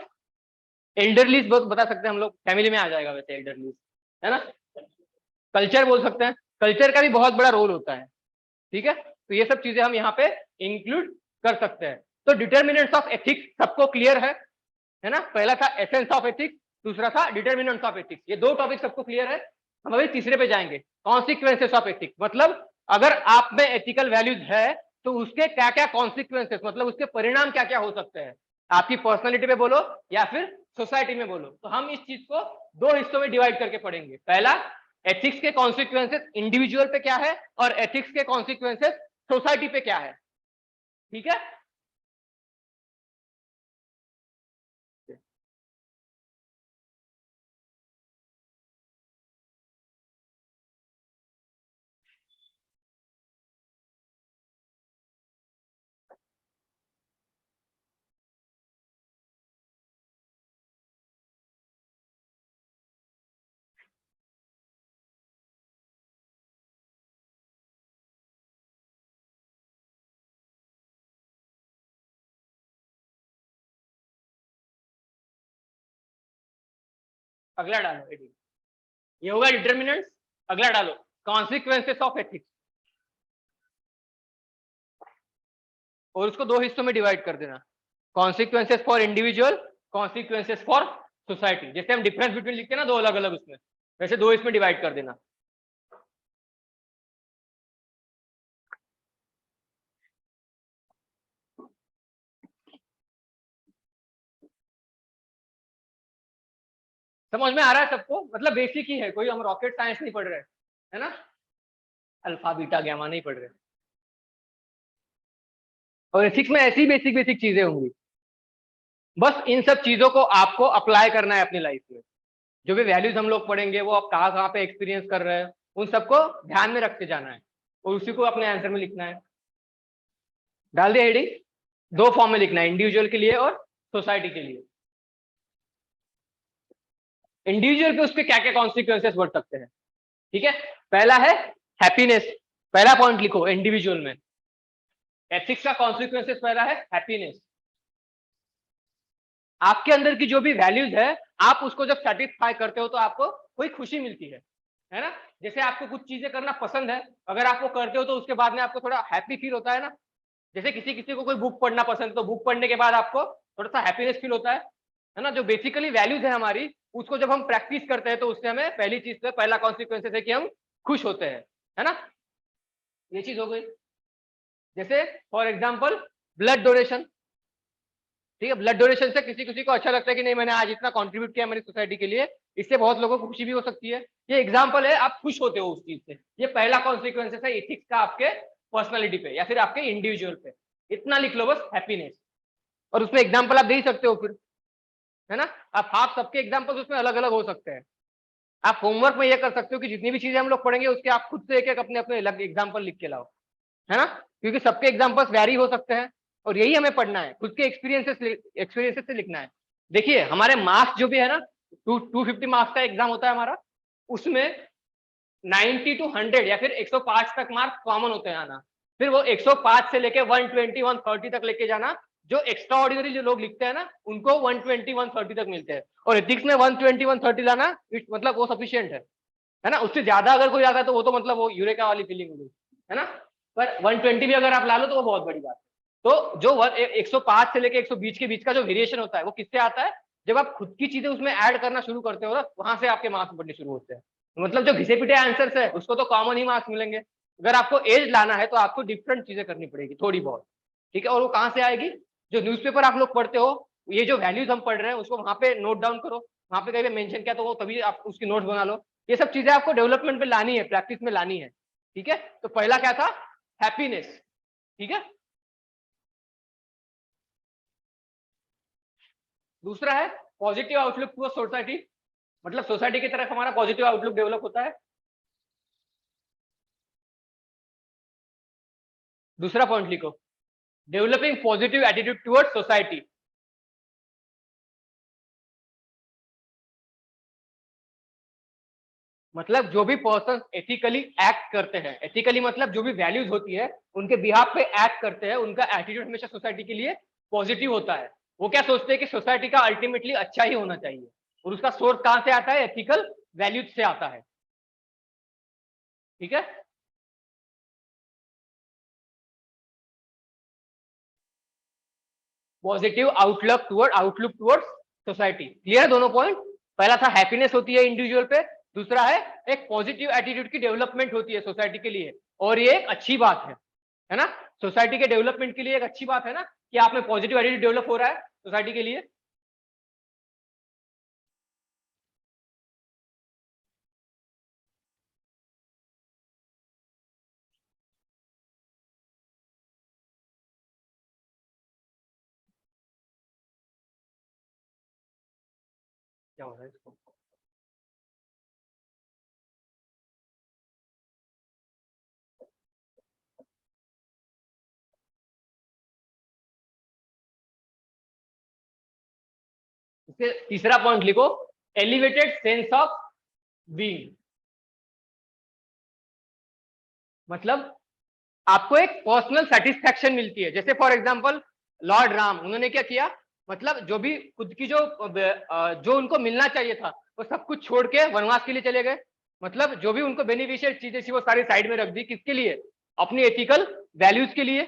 एल्डरलीज बहुत बता सकते हैं हम लोग, फैमिली में आ जाएगा वैसे एल्डरलीज, है ना। कल्चर बोल सकते हैं, कल्चर का भी बहुत बड़ा रोल होता है, ठीक है। तो ये सब चीजें हम यहाँ पे इंक्लूड कर सकते हैं। तो डिटर्मिनेंट्स ऑफ एथिक्स सबको क्लियर है ना। पहला था एसेंस ऑफ एथिक्स, दूसरा था डिटर्मिनेंट्स ऑफ एथिक्स, ये दो टॉपिक सबको क्लियर है। हम अभी तीसरे पे जाएंगे, कॉन्सिक्वेंसेस ऑफ एथिक्स, मतलब अगर आप में एथिकल वैल्यूज है तो उसके क्या क्या कॉन्सिक्वेंसेस, मतलब उसके परिणाम क्या क्या हो सकते हैं, आपकी पर्सनैलिटी पे बोलो या फिर सोसाइटी में बोलो। तो हम इस चीज को दो हिस्सों में डिवाइड करके पढ़ेंगे। पहला, एथिक्स के कॉन्सिक्वेंसेस इंडिविजुअल पे क्या है, और एथिक्स के कॉन्सिक्वेंसेस सोसाइटी पे क्या है, ठीक है। अगला डालो, ये होगा डिटर्मिनेंट्स। अगला डालो, कॉन्सिक्वेंसेस ऑफ एथिक्स, और उसको दो हिस्सों में डिवाइड कर देना, consequences for individual, consequences for society. जैसे हम डिफरेंस बिटवीन लिखते हैं ना दो अलग अलग, उसमें वैसे दो इसमें डिवाइड कर देना। समझ में आ रहा है सबको, मतलब बेसिक ही है, कोई हम रॉकेट साइंस नहीं पढ़ रहे, है ना, अल्फा बीटा गैमा नहीं पढ़ रहे। और एथिक्स में ऐसी बेसिक बेसिक चीजें होंगी, बस इन सब चीजों को आपको अप्लाई करना है अपनी लाइफ में। जो भी वैल्यूज हम लोग पढ़ेंगे वो आप कहाँ कहाँ पे एक्सपीरियंस कर रहे हैं, उन सबको ध्यान में रखते जाना है, और उसी को अपने आंसर में लिखना है। डाल दिया हेडिंग, दो फॉर्म में लिखना है, इंडिविजुअल के लिए और सोसाइटी के लिए। इंडिविजुअल पे उसके क्या क्या कॉन्सिक्वेंसेस बढ़ सकते हैं, ठीक है। पहला है हैप्पीनेस, पहला पॉइंट लिखो इंडिविजुअल में। एथिक्स का कॉन्सिक्वेंसेस पहला है हैप्पीनेस। आपके अंदर की जो भी वैल्यूज है, आप उसको जब सेटिस्फाई करते हो तो आपको कोई खुशी मिलती है ना। जैसे आपको कुछ चीजें करना पसंद है, अगर आप वो करते हो तो उसके बाद में आपको थोड़ा हैप्पी फील होता है ना। जैसे किसी किसी को कोई बुक पढ़ना पसंद है, तो बुक पढ़ने के बाद आपको थोड़ा सा हैप्पीनेस फील होता है ना। जो बेसिकली वैल्यूज है हमारी, उसको जब हम प्रैक्टिस करते हैं तो उससे हमें पहली चीज से पहला कॉन्सिक्वेंसेस है कि हम खुश होते हैं, है ना। ये चीज हो गई। जैसे फॉर एग्जाम्पल ब्लड डोनेशन, ठीक है। ब्लड डोनेशन से किसी किसी को अच्छा लगता है कि नहीं, मैंने आज इतना कंट्रीब्यूट किया मेरी सोसाइटी के लिए, इससे बहुत लोगों को खुशी भी हो सकती है। ये एग्जांपल है, आप खुश होते हो उस चीज से। ये पहला कॉन्सिक्वेंसेस है एथिक्स का आपके पर्सनालिटी पे या फिर आपके इंडिविजुअल पे। इतना लिख लो बस, हैप्पीनेस। और उसमें एग्जाम्पल आप दे ही सकते हो फिर, है ना। आप सबके एग्जाम्पल उसमें अलग अलग हो सकते हैं। आप होमवर्क में ये कर सकते हो कि जितनी भी चीजें हम लोग पढ़ेंगे उसके आप खुद से एक एक अपने अपने अलग एग्जाम्पल लिख के लाओ, है ना। क्योंकि सबके एग्जाम्पल्स वैरी हो सकते हैं, और यही हमें पढ़ना है, खुद के एक्सपीरियंसेस से लिखना है। देखिए हमारे मार्क्स जो भी है ना, 250 मार्क्स का एग्जाम होता है हमारा, उसमें 90 to 100 या फिर 105 तक मार्क्स कॉमन होते हैं आना। फिर वो 105 से लेके 120 130 तक लेके जाना। जो एक्स्ट्रा ऑर्डिनरी जो लोग लिखते हैं ना, उनको 120 130 तक मिलते हैं, और एथिक्स में 120 130 लाना मतलब वो सफिशियंट है ना। उससे ज्यादा अगर कोई आता है तो वो तो मतलब वो यूरेका वाली फीलिंग होगी, है ना। पर 120 भी अगर आप ला लो तो वो बहुत बड़ी बात है। तो जो 105 से लेके 120 के बीच का जो वेरिएशन होता है वो किससे आता है? जब आप खुद की चीजें उसमें ऐड करना शुरू करते हो ना, वहां से आपके मार्क्स बढ़ने शुरू होते हैं। मतलब जो घिसे पिटे आंसर्स है उसको तो कॉमन ही मार्क्स मिलेंगे। अगर आपको एज लाना है तो आपको डिफरेंट चीजें करनी पड़ेगी थोड़ी बहुत, ठीक है। और वो कहाँ से आएगी? जो न्यूज़पेपर आप लोग पढ़ते हो, ये जो वैल्यूज हम पढ़ रहे हैं उसको वहां पे नोट डाउन करो, वहां पे कहीं पे मेंशन किया तो वो तभी आप उसकी नोट्स बना लो। ये सब चीजें आपको डेवलपमेंट में लानी है, प्रैक्टिस में लानी है, ठीक है। तो पहला क्या था? हैप्पीनेस, ठीक है। दूसरा है पॉजिटिव आउटलुक टुवर्ड्स सोसाइटी, मतलब सोसाइटी की तरफ हमारा पॉजिटिव आउटलुक डेवलप होता है। दूसरा पॉइंट लिखो, developing positive attitude towards society. मतलब जो भी पर्सन एथिकली एक्ट करते हैं, एथिकली मतलब जो भी वैल्यूज होती है उनके बिहाफ पे एक्ट करते हैं, उनका एटीट्यूड हमेशा सोसाइटी के लिए पॉजिटिव होता है। वो क्या सोचते हैं कि सोसाइटी का अल्टीमेटली अच्छा ही होना चाहिए, और उसका सोर्स कहां से आता है? एथिकल वैल्यूज से आता है, ठीक है। Positive outlook towards society, clear है दोनों पॉइंट? पहला था हैप्पीनेस होती है इंडिविजुअल पे, दूसरा है एक पॉजिटिव एटीट्यूड की डेवलपमेंट होती है सोसाइटी के लिए, और ये एक अच्छी बात है ना। सोसाइटी के डेवलपमेंट के लिए एक अच्छी बात है ना कि आप में पॉजिटिव एटीट्यूड डेवलप हो रहा है सोसाइटी के लिए। क्या हो रहा है इसको? इसके तीसरा पॉइंट लिखो, एलिवेटेड सेंस ऑफ बीइंग। मतलब आपको एक पर्सनल सेटिस्फैक्शन मिलती है। जैसे फॉर एग्जांपल लॉर्ड राम, उन्होंने क्या किया? मतलब जो भी खुद की जो उनको मिलना चाहिए था वो सब कुछ छोड़ के वनवास के लिए चले गए। मतलब जो भी उनको बेनिफिशियल चीजें थी वो सारी साइड में रख दी, किसके लिए? अपनी एथिकल वैल्यूज के लिए,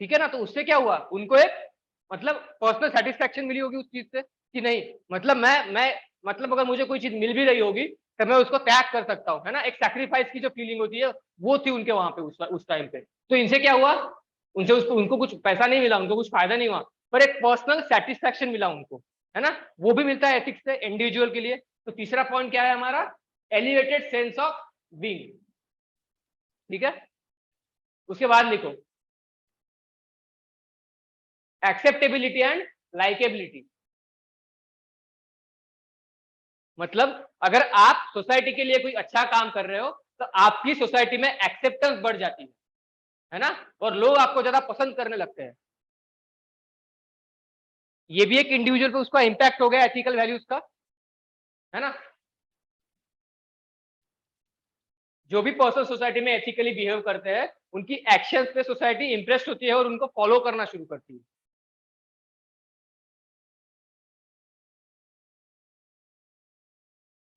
ठीक है ना। तो उससे क्या हुआ? उनको एक मतलब पर्सनल सेटिस्फैक्शन मिली होगी उस चीज से कि नहीं, मतलब मैं मतलब अगर मुझे कोई चीज मिल भी रही होगी तो मैं उसको त्याग कर सकता हूँ, है ना। एक सैक्रिफाइस की जो फीलिंग होती है वो थी उनके वहां पे उस टाइम पे। तो इनसे क्या हुआ? उनको कुछ पैसा नहीं मिला, उनको कुछ फायदा नहीं हुआ, पर एक पर्सनल सेटिस्फैक्शन मिला उनको, है ना। वो भी मिलता है एथिक्स से इंडिविजुअल के लिए। तो तीसरा पॉइंट क्या है हमारा? एलिवेटेड सेंस ऑफ बीइंग, ठीक है। उसके बाद लिखो एक्सेप्टेबिलिटी एंड लाइकेबिलिटी। मतलब अगर आप सोसाइटी के लिए कोई अच्छा काम कर रहे हो तो आपकी सोसाइटी में एक्सेप्टेंस बढ़ जाती है ना, और लोग आपको ज्यादा पसंद करने लगते हैं। ये भी एक इंडिविजुअल पे उसका इंपैक्ट हो गया एथिकल वैल्यूज का, है ना। जो भी पर्सन सोसाइटी में एथिकली बिहेव करते हैं उनकी एक्शंस पे सोसाइटी इंप्रेस्ड होती है और उनको फॉलो करना शुरू करती है।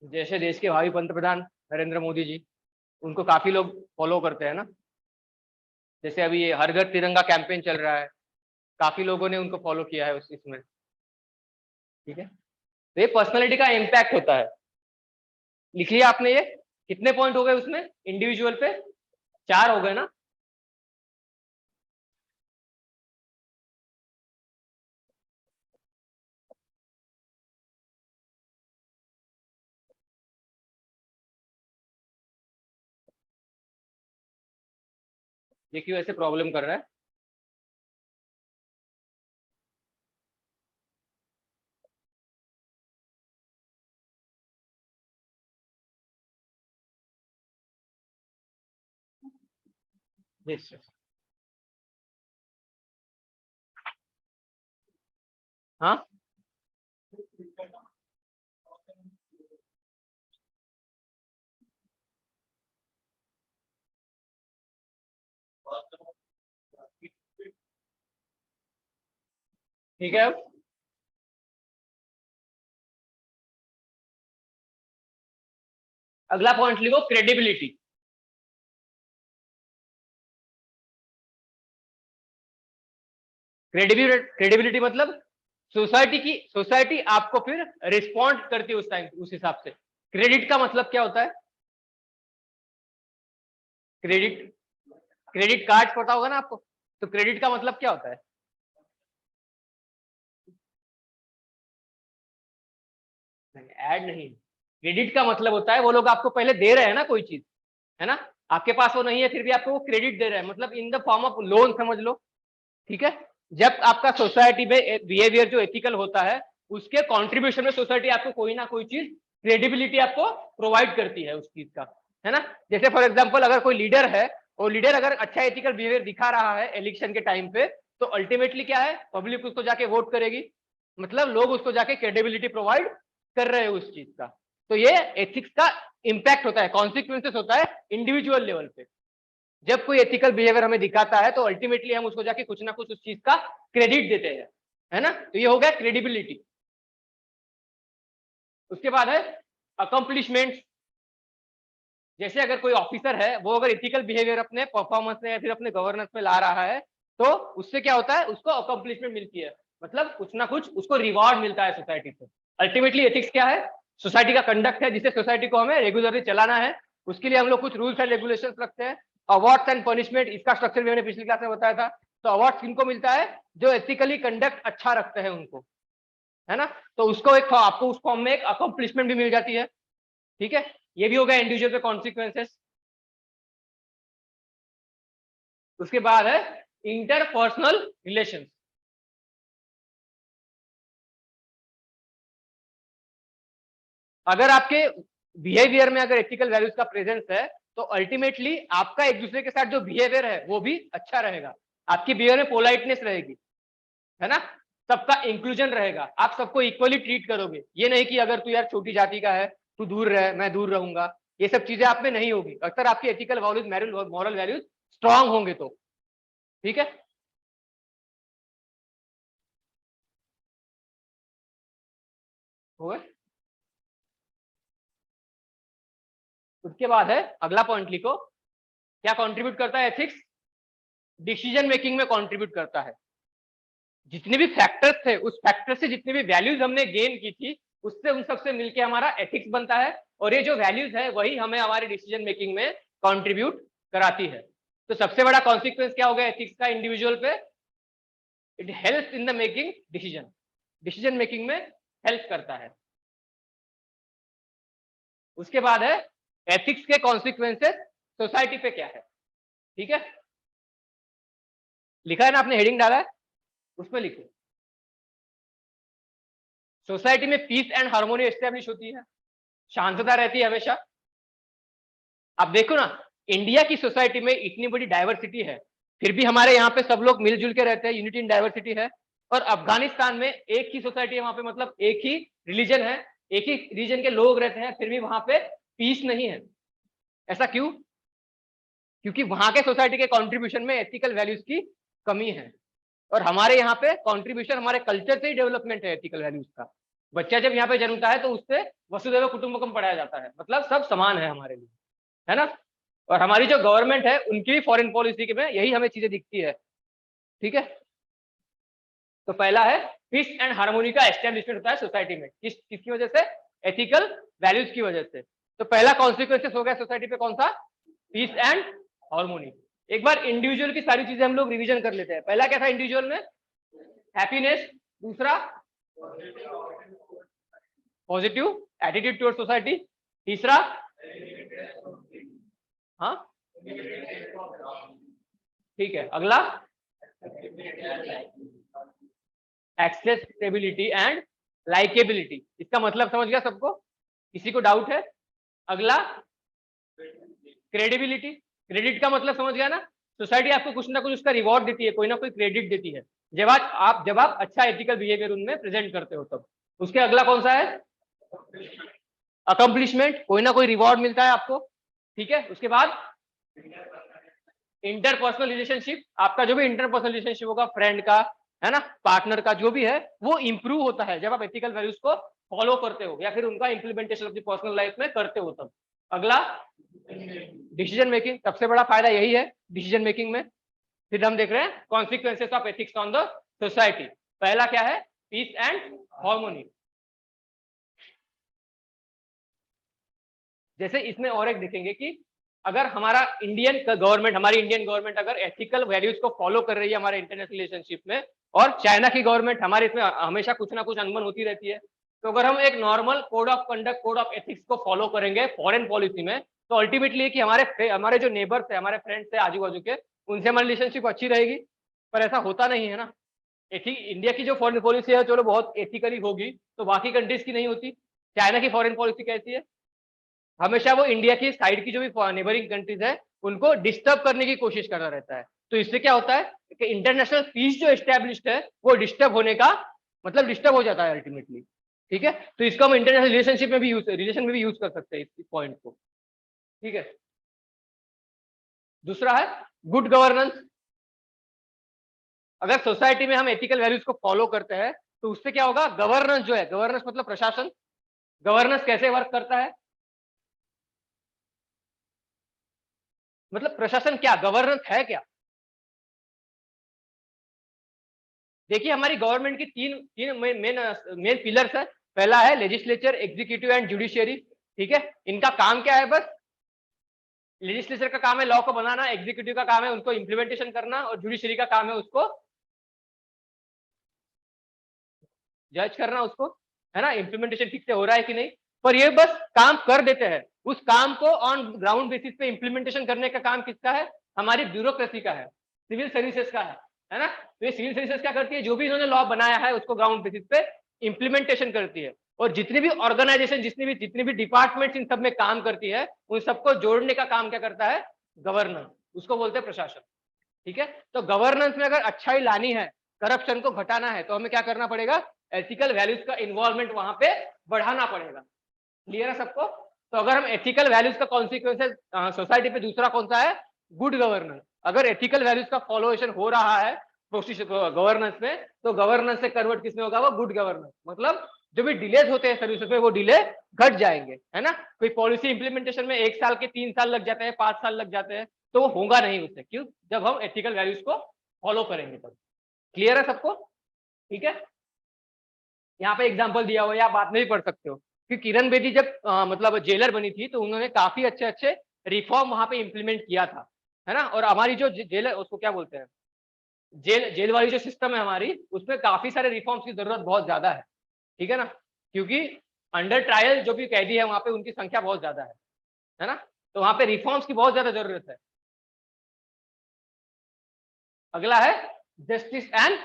जैसे देश के भावी पंतप्रधान नरेंद्र मोदी जी, उनको काफी लोग फॉलो करते हैं ना। जैसे अभी ये हर घर तिरंगा कैंपेन चल रहा है, काफी लोगों ने उनको फॉलो किया है उस इसमें, ठीक है। तो ये पर्सनालिटी का इम्पैक्ट होता है। लिख लिया आपने ये? कितने पॉइंट हो गए उसमें इंडिविजुअल पे? 4 हो गए ना। ये क्यों ऐसे प्रॉब्लम कर रहा है? Yes, yes. हाँ, ठीक है। अगला पॉइंट लिखो क्रेडिबिलिटी। क्रेडिबिलिटी मतलब सोसाइटी आपको फिर रिस्पॉन्ड करती है उस टाइम उस हिसाब से। क्रेडिट का मतलब क्या होता है? क्रेडिट कार्ड पता होगा ना आपको, तो क्रेडिट का मतलब क्या होता है? ऐड नहीं, क्रेडिट का मतलब होता है वो लोग आपको पहले दे रहे हैं ना कोई चीज, है ना, आपके पास वो नहीं है फिर भी आपको वो क्रेडिट दे रहे हैं, मतलब in the form of loan समझ लो। ठीक है, जब आपका सोसाइटी में बिहेवियर जो एथिकल होता है उसके कंट्रीब्यूशन में सोसाइटी आपको कोई ना कोई चीज क्रेडिबिलिटी आपको प्रोवाइड करती है उस चीज का, है ना। जैसे फॉर एग्जांपल अगर कोई लीडर है और लीडर अगर अच्छा एथिकल बिहेवियर दिखा रहा है इलेक्शन के टाइम पे, तो अल्टीमेटली क्या है, पब्लिक उसको जाके वोट करेगी, मतलब लोग उसको जाके क्रेडिबिलिटी प्रोवाइड कर रहे हैं उस चीज का। तो ये एथिक्स का इम्पैक्ट होता है, कॉन्सिक्वेंसेस होता है इंडिविजुअल लेवल पे। जब कोई एथिकल बिहेवियर हमें दिखाता है तो अल्टीमेटली हम उसको जाके कुछ ना कुछ उस चीज का क्रेडिट देते हैं, है ना, तो ये हो गया क्रेडिबिलिटी। उसके बाद है अकम्प्लिशमेंट। जैसे अगर कोई ऑफिसर है वो अगर एथिकल बिहेवियर अपने परफॉर्मेंस में या फिर अपने गवर्नेंस में ला रहा है तो उससे क्या होता है, उसको अकम्प्लिशमेंट मिलती है, मतलब कुछ ना कुछ उसको रिवॉर्ड मिलता है सोसाइटी से। अल्टीमेटली एथिक्स क्या है, सोसाइटी का कंडक्ट है जिसे सोसाइटी को हमें रेगुलरली चलाना है, उसके लिए हम लोग कुछ रूल्स एंड रेगुलेशंस रखते हैं। अवार्ड्स एंड पनिशमेंट, इसका स्ट्रक्चर भी मैंने पिछली क्लास में बताया था। तो अवार्ड किनको मिलता है, जो एथिकली कंडक्ट अच्छा रखते हैं उनको, है ना, तो उसको एक आपको उस फॉर्म में एक अकम्प्लिशमेंट भी मिल जाती है। ठीक है, ये भी हो गया इंडिविजुअल पे कॉन्सिक्वेंसेस। उसके बाद है इंटरपर्सनल रिलेशंस। अगर आपके बिहेवियर में अगर एथिकल वैल्यूज का प्रेजेंस है तो अल्टीमेटली आपका एक दूसरे के साथ जो बिहेवियर है वो भी अच्छा रहेगा, आपकी बिहेवियर में पोलाइटनेस रहेगी, है ना, सबका इंक्लूजन रहेगा, आप सबको इक्वली ट्रीट करोगे। ये नहीं कि अगर तू यार छोटी जाति का है तू दूर रहे मैं दूर रहूंगा, ये सब चीजें आप में नहीं होगी अक्सर आपकी ethical values moral values strong होंगे तो। ठीक है, उसके बाद है अगला पॉइंट लिखो, क्या कंट्रीब्यूट करता है एथिक्स, डिसीजन मेकिंग में कंट्रीब्यूट करता है। जितने भी फैक्टर्स थे उस फैक्टर से जितनी भी वैल्यूज हमने गेन की थी उससे उन सबसे मिलके हमारा एथिक्स बनता है, और ये जो वैल्यूज है वही हमें हमारे डिसीजन मेकिंग में कंट्रीब्यूट कराती है। तो सबसे बड़ा कॉन्सिक्वेंस क्या हो गया एथिक्स का इंडिविजुअल पे, it help in the making decision, decision making में हेल्प करता है। उसके बाद है एथिक्स के कॉन्सिक्वेंसेस सोसाइटी पे क्या है। ठीक है, लिखा है ना आपने, हेडिंग डाला है उसमें लिखो, सोसाइटी में पीस एंड हार्मोनी एस्टेब्लिश होती है, शांतता रहती है हमेशा। आप देखो ना, इंडिया की सोसाइटी में इतनी बड़ी डाइवर्सिटी है फिर भी हमारे यहाँ पे सब लोग मिलजुल के रहते हैं, यूनिटी इन डाइवर्सिटी है। और अफगानिस्तान में एक ही सोसाइटी है वहां पे, मतलब एक ही रिलीजन है, एक ही रीजन के लोग रहते हैं फिर भी वहां पे पीस नहीं है। ऐसा क्यों? क्योंकि वहां के सोसाइटी के कंट्रीब्यूशन में एथिकल वैल्यूज की कमी है, और हमारे यहाँ पे कंट्रीब्यूशन हमारे कल्चर से ही डेवलपमेंट है एथिकल वैल्यूज का। बच्चा जब यहाँ पे जन्मता है तो उससे वसुधैव कुटुंबकम पढ़ाया जाता है, मतलब सब समान है हमारे लिए, है ना। और हमारी जो गवर्नमेंट है उनकी भी फॉरेन पॉलिसी में यही हमें चीजें दिखती है। ठीक है, तो पहला है पीस एंड हार्मोनी का एस्टेब्लिशमेंट होता है सोसाइटी में, किसकी वजह से, एथिकल वैल्यूज की वजह से। तो पहला कॉन्सिक्वेंसेस हो गया सोसाइटी पे कौन सा, पीस एंड हार्मोनी। एक बार इंडिविजुअल की सारी चीजें हम लोग रिवीजन कर लेते हैं। पहला क्या था इंडिविजुअल में, हैप्पीनेस, दूसरा पॉजिटिव एटीट्यूड टुवर्ड्स सोसाइटी, तीसरा हाँ ठीक है, अगला एक्सेसिबिलिटी एंड लाइकेबिलिटी। इसका मतलब समझ गया सबको, किसी को डाउट है? अगला क्रेडिबिलिटी, क्रेडिट का मतलब समझ गया ना, सोसाइटी आपको कुछ ना कुछ उसका रिवॉर्ड देती है, कोई ना कोई क्रेडिट देती है जब आप अच्छा एथिकल बिहेवियर उनमें प्रेजेंट करते हो तब। उसके अगला कौन सा है, अकम्प्लिशमेंट, कोई ना कोई रिवॉर्ड मिलता है आपको। ठीक है, उसके बाद इंटरपर्सनल रिलेशनशिप, आपका जो भी इंटरपर्सनल रिलेशनशिप होगा फ्रेंड का, है ना, पार्टनर का जो भी है, वो इंप्रूव होता है जब आप एथिकल वैल्यूज को फॉलो करते हो या फिर उनका इंप्लीमेंटेशन अपनी पर्सनल लाइफ में करते हो तब। अगला डिसीजन मेकिंग, सबसे बड़ा फायदा यही है डिसीजन मेकिंग में। फिर हम देख रहे हैं consequences of ethics on the society. पहला क्या है? Peace and harmony. जैसे इसमें और एक देखेंगे कि अगर हमारा हमारी इंडियन गवर्नमेंट अगर एथिकल वैल्यूज को फॉलो कर रही है हमारे इंटरनेशनल रिलेशनशिप में, और चाइना की गवर्नमेंट हमारे इसमें हमेशा कुछ ना कुछ अनबन होती रहती है, तो अगर हम एक normal code of conduct, code of ethics को फॉलो करेंगे फॉरेन पॉलिसी में, तो अल्टीमेटली कि हमारे जो नेबर्स है, हमारे फ्रेंड्स है आजू बाजू के, उनसे हमारी रिलेशनशिप अच्छी रहेगी। पर ऐसा होता नहीं है ना। इंडिया की जो फॉरेन पॉलिसी है चलो बहुत एथिकली होगी, तो बाकी कंट्रीज की नहीं होती। चाइना की फॉरेन पॉलिसी कैसी है? हमेशा वो इंडिया की साइड की जो भी नेबरिंग कंट्रीज है उनको डिस्टर्ब करने की कोशिश करता रहता है। तो इससे क्या होता है कि इंटरनेशनल पीस जो एस्टेब्लिश्ड है वो डिस्टर्ब होने का मतलब डिस्टर्ब हो जाता है अल्टीमेटली। ठीक है, तो इसको हम इंटरनेशनल रिलेशनशिप में भी यूज कर सकते हैं इस पॉइंट को। ठीक है, दूसरा है गुड गवर्नेंस। अगर सोसाइटी में हम एथिकल वैल्यूज को फॉलो करते हैं तो उससे क्या होगा? गवर्नेंस जो है, गवर्नेंस मतलब प्रशासन। गवर्नेंस कैसे वर्क करता है? मतलब प्रशासन क्या, गवर्नेंस है क्या? देखिए हमारी गवर्नमेंट की तीन तीन मेन पिलर्स है। पहला है लेजिस्लेचर, एग्जीक्यूटिव एंड जुडिशियरी। ठीक है, इनका काम क्या है? बस लेजिस्लेचर का काम है लॉ को बनाना, एग्जीक्यूटिव का काम है उनको इम्प्लीमेंटेशन करना, और जुडिशरी का काम है उसको जज करना, उसको, है ना, इम्प्लीमेंटेशन ठीक से हो रहा है कि नहीं। पर ये बस काम कर देते हैं, उस काम को ऑन ग्राउंड बेसिस पे इम्प्लीमेंटेशन करने का काम किसका है? हमारी ब्यूरोक्रेसी का है, सिविल सर्विसेज का है ना। तो ये सिविल सर्विसेज क्या करती है? जो भी इन्होंने लॉ बनाया है उसको ग्राउंड बेसिस पे इम्प्लीमेंटेशन करती है। और जितनी भी ऑर्गेनाइजेशन, जितनी भी डिपार्टमेंट इन सब में काम करती है, उन सबको जोड़ने का काम क्या करता है? गवर्नेंस, उसको बोलते हैं प्रशासन। ठीक है, तो गवर्नेंस में अगर अच्छाई लानी है, करप्शन को घटाना है, तो हमें क्या करना पड़ेगा? एथिकल वैल्यूज का इन्वॉल्वमेंट वहां पे बढ़ाना पड़ेगा। क्लियर है सबको? तो अगर हम एथिकल वैल्यूज का कॉन्सिक्वेंसेस सोसाइटी पे, दूसरा कौन सा है? Good governance. अगर एथिकल वैल्यूज का फॉलोएशन हो रहा है गवर्नेंस में, तो गवर्नेंस से कन्वर्ट किसमें होगा? वो गुड गवर्नेंस। मतलब जो भी डिलेज होते हैं सर्विसेज में, वो डिले घट जाएंगे, है ना। कोई पॉलिसी इंप्लीमेंटेशन में 1 साल के 3 साल लग जाते हैं, 5 साल लग जाते हैं, तो वो होगा नहीं उससे। क्यों? जब हम एथिकल वैल्यूज को फॉलो करेंगे तब। क्लियर है सबको? ठीक है, यहाँ पे एग्जांपल दिया हुआ है, आप बाद में भी पढ़ सकते हो कि किरण बेदी जब मतलब जेलर बनी थी, तो उन्होंने काफी अच्छे अच्छे रिफॉर्म वहां पे इंप्लीमेंट किया था, है ना। और हमारी जो जेल, उसको क्या बोलते हैं, जेल वाली जो सिस्टम है हमारी, उसमें काफी सारे रिफॉर्म्स की जरूरत बहुत ज्यादा है। ठीक है ना, क्योंकि अंडर ट्रायल जो भी कैदी है वहां पे उनकी संख्या बहुत ज्यादा है ना। तो वहां पे रिफॉर्म्स की बहुत ज्यादा जरूरत है। अगला है जस्टिस एंड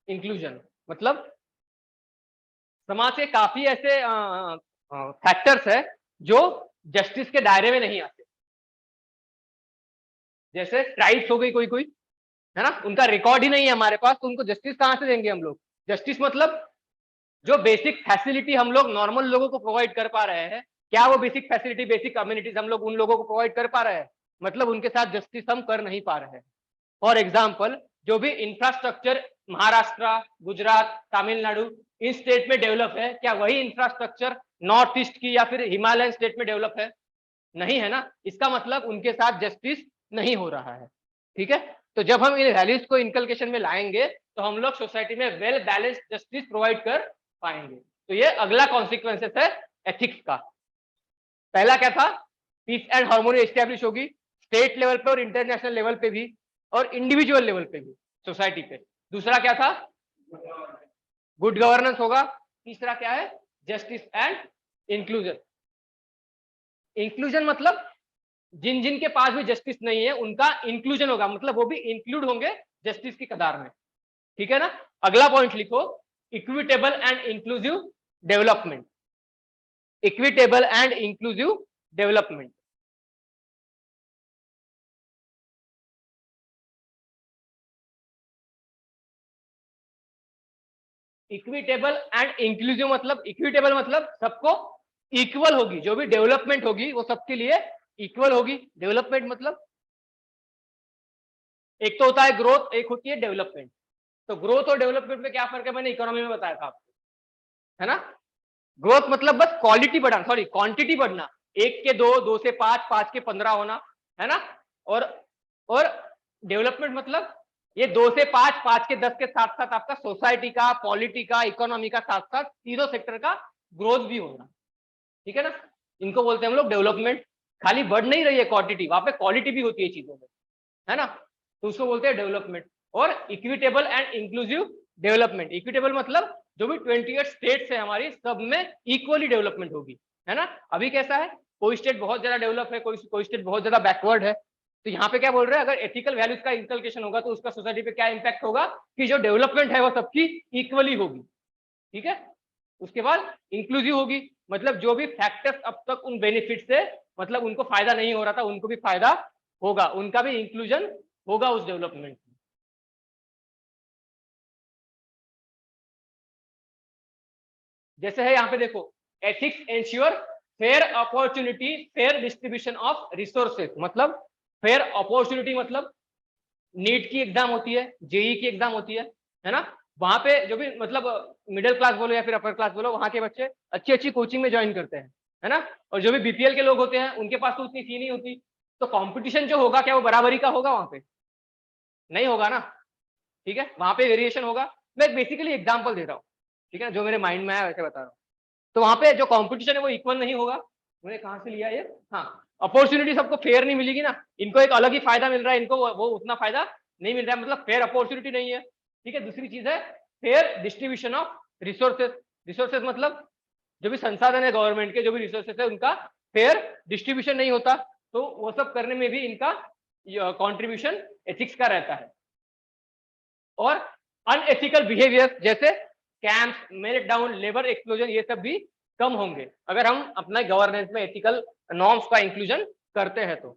इंक्लूजन। मतलब समाज के काफी ऐसे फैक्टर्स है जो जस्टिस के दायरे में नहीं आते। जैसे ट्राइब्स हो गई कोई कोई, है ना, उनका रिकॉर्ड ही नहीं है हमारे पास, तो उनको जस्टिस कहां से देंगे हम लोग? जस्टिस मतलब जो बेसिक फैसिलिटी हम लोग नॉर्मल लोगों को प्रोवाइड कर पा रहे हैं, क्या वो बेसिक फैसिलिटी, बेसिक कम्युनिटीज हम लोग उन लोगों को प्रोवाइड कर पा रहे हैं? मतलब उनके साथ जस्टिस हम कर नहीं पा रहे हैं। फॉर एग्जाम्पल, जो भी इंफ्रास्ट्रक्चर महाराष्ट्र, गुजरात, तमिलनाडु इन स्टेट में डेवलप है, क्या वही इंफ्रास्ट्रक्चर नॉर्थ ईस्ट की या फिर हिमालयन स्टेट में डेवलप है? नहीं है ना। इसका मतलब उनके साथ जस्टिस नहीं हो रहा है। ठीक है, तो जब हम इन वैल्यूज को इनकलकेशन में लाएंगे, तो हम लोग सोसाइटी में वेल बैलेंस्ड जस्टिस प्रोवाइड कर पाएंगे। तो ये अगला कॉन्सिक्वेंसेस है एथिक्स का। पहला क्या था? पीस एंड हार्मोनी एस्टेब्लिश होगी, स्टेट लेवल पे और इंटरनेशनल लेवल पे भी, और इंडिविजुअल लेवल पे भी, सोसाइटी पे। दूसरा क्या था? गुड गवर्नेंस होगा। तीसरा क्या है? Justice and inclusion. इंक्लूजन मतलब जिन जिन के पास भी जस्टिस नहीं है उनका इंक्लूजन होगा, मतलब वो भी इंक्लूड होंगे जस्टिस की कतार में। ठीक है ना। अगला पॉइंट लिखो, equitable and inclusive development. Equitable and inclusive development. Equitable and inclusive मतलब, इक्विटेबल मतलब सबको इक्वल होगी, जो भी डेवलपमेंट होगी वो सबके लिए इक्वल होगी। डेवलपमेंट मतलब एक तो होता है ग्रोथ, एक होती है डेवलपमेंट। तो ग्रोथ और डेवलपमेंट में क्या फर्क है, मैंने इकोनॉमी में बताया था आपको, है ना। ग्रोथ मतलब बस क्वालिटी बढ़ाना, सॉरी क्वांटिटी बढ़ना, 1 के 2, 2 से 5, 5 के 15 होना, है ना। और डेवलपमेंट मतलब ये 2 से 5, 5 के 10 के साथ साथ आपका सोसाइटी का, पॉलिटी का, इकोनॉमी का, साथ साथ तीनों सेक्टर का ग्रोथ भी होना, ठीक है ना। इनको बोलते हैं हम लोग डेवलपमेंट। खाली बढ़ नहीं रही है क्वांटिटी, वहां पे क्वालिटी भी होती है चीजों में, है ना। तो उसको बोलते हैं डेवलपमेंट। और equitable and inclusive development. Equitable मतलब जो भी 28 स्टेट्स है हमारी, सब में इक्वली डेवलपमेंट होगी, है ना। अभी कैसा है, कोई स्टेट बहुत ज्यादा डेवलप है, कोई स्टेट बहुत ज्यादा बैकवर्ड है। तो यहाँ पे क्या बोल रहे हैं, अगर एथिकल वैल्यूज का इंकल्केशन होगा तो उसका सोसाइटी पे क्या इंपैक्ट होगा, कि जो डेवलपमेंट है वो सबकी इक्वली होगी, ठीक है। उसके बाद इंक्लूसिव होगी, मतलब जो भी फैक्टर्स अब तक उन बेनिफिट से मतलब उनको फायदा नहीं हो रहा था, उनको भी फायदा होगा, उनका भी इंक्लूजन होगा उस डेवलपमेंट में। जैसे है यहाँ पे देखो, ethics ensure fair opportunity, fair distribution of resources. मतलब फेयर अपॉर्चुनिटी मतलब नीट की एग्जाम होती है, जेई की एग्जाम होती है ना। वहां पे जो भी मतलब मिडिल क्लास बोलो या फिर अपर क्लास बोलो, वहां के बच्चे अच्छी अच्छी कोचिंग में ज्वाइन करते हैं, है ना। और जो भी बीपीएल के लोग होते हैं उनके पास तो उतनी फी नहीं होती। तो कंपटीशन जो होगा, क्या वो बराबरी का होगा? वहां पे नहीं होगा ना, ठीक है। वहां पे वेरिएशन होगा। मैं बेसिकली एग्जाम्पल दे रहा हूँ, ठीक है, जो मेरे माइंड में आया वैसे बता रहा हूँ। तो वहां पे जो कंपटीशन है वो इक्वल नहीं होगा। मैंने कहाँ से लिया ये, हाँ, अपॉर्चुनिटी सबको फेयर नहीं मिलेगी ना। इनको एक अलग ही फायदा मिल रहा है, इनको वो उतना फायदा नहीं मिल रहा है, मतलब फेयर अपॉर्चुनिटी नहीं है, ठीक है। दूसरी चीज है fair distribution of resources. Resources मतलब जो भी संसाधन है गवर्नमेंट के, जो भी रिसोर्सेज है उनका फेयर डिस्ट्रीब्यूशन नहीं होता। तो वो सब करने में भी इनका कॉन्ट्रीब्यूशन एथिक्स का रहता है। और अनएथिकल बिहेवियर जैसे camps, melt down, labour explosion, ये सब भी कम होंगे अगर हम अपना गवर्नेंस में एथिकल नॉर्म्स का इंक्लूजन करते हैं तो।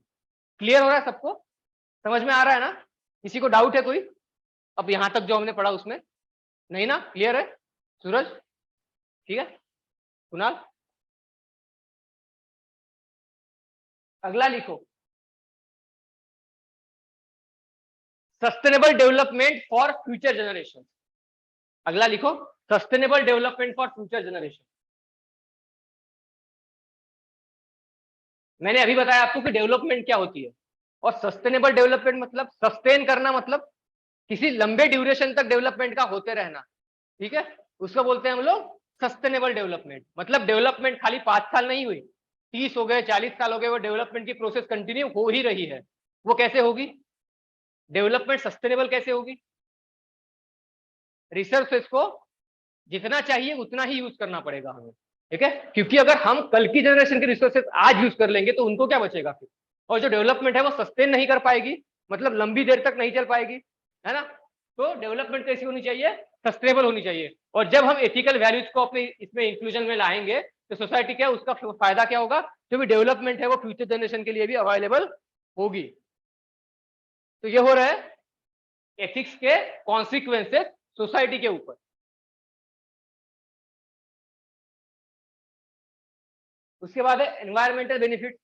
क्लियर हो रहा है सबको? समझ में आ रहा है ना? किसी को डाउट है कोई अब यहां तक जो हमने पढ़ा उसमें? नहीं ना? क्लियर है? सूरज ठीक है, कुणाल अगला लिखो, sustainable development for future generation. अगला लिखो, sustainable development for future generation. मैंने अभी बताया आपको कि डेवलपमेंट क्या होती है, और सस्टेनेबल डेवलपमेंट मतलब सस्टेन करना, मतलब किसी लंबे ड्यूरेशन तक डेवलपमेंट का होते रहना, ठीक है। उसको बोलते हैं हम लोग सस्टेनेबल डेवलपमेंट। मतलब डेवलपमेंट खाली 5 साल नहीं हुई, 30 हो गए, 40 साल हो गए, वो डेवलपमेंट की प्रोसेस कंटिन्यू हो ही रही है। वो कैसे होगी? डेवलपमेंट सस्टेनेबल कैसे होगी? रिसोर्सेस को जितना चाहिए उतना ही यूज करना पड़ेगा हमें, ठीक है। क्योंकि अगर हम कल की जनरेशन के रिसोर्सेस आज यूज कर लेंगे तो उनको क्या बचेगा फिर। और जो डेवलपमेंट है वो सस्टेन नहीं कर पाएगी, मतलब लंबी देर तक नहीं चल पाएगी, है ना। तो डेवलपमेंट कैसी होनी चाहिए? सस्टेनेबल होनी चाहिए। और जब हम एथिकल वैल्यूज को अपने इसमें इंक्लूजन में लाएंगे तो सोसाइटी क्या, उसका फायदा क्या होगा? जो भी डेवलपमेंट है वो फ्यूचर जनरेशन के लिए भी अवेलेबल होगी। तो ये हो रहा है एथिक्स के कॉन्सिक्वेंसेस सोसाइटी के ऊपर। उसके बाद है एनवायरमेंटल बेनिफिट।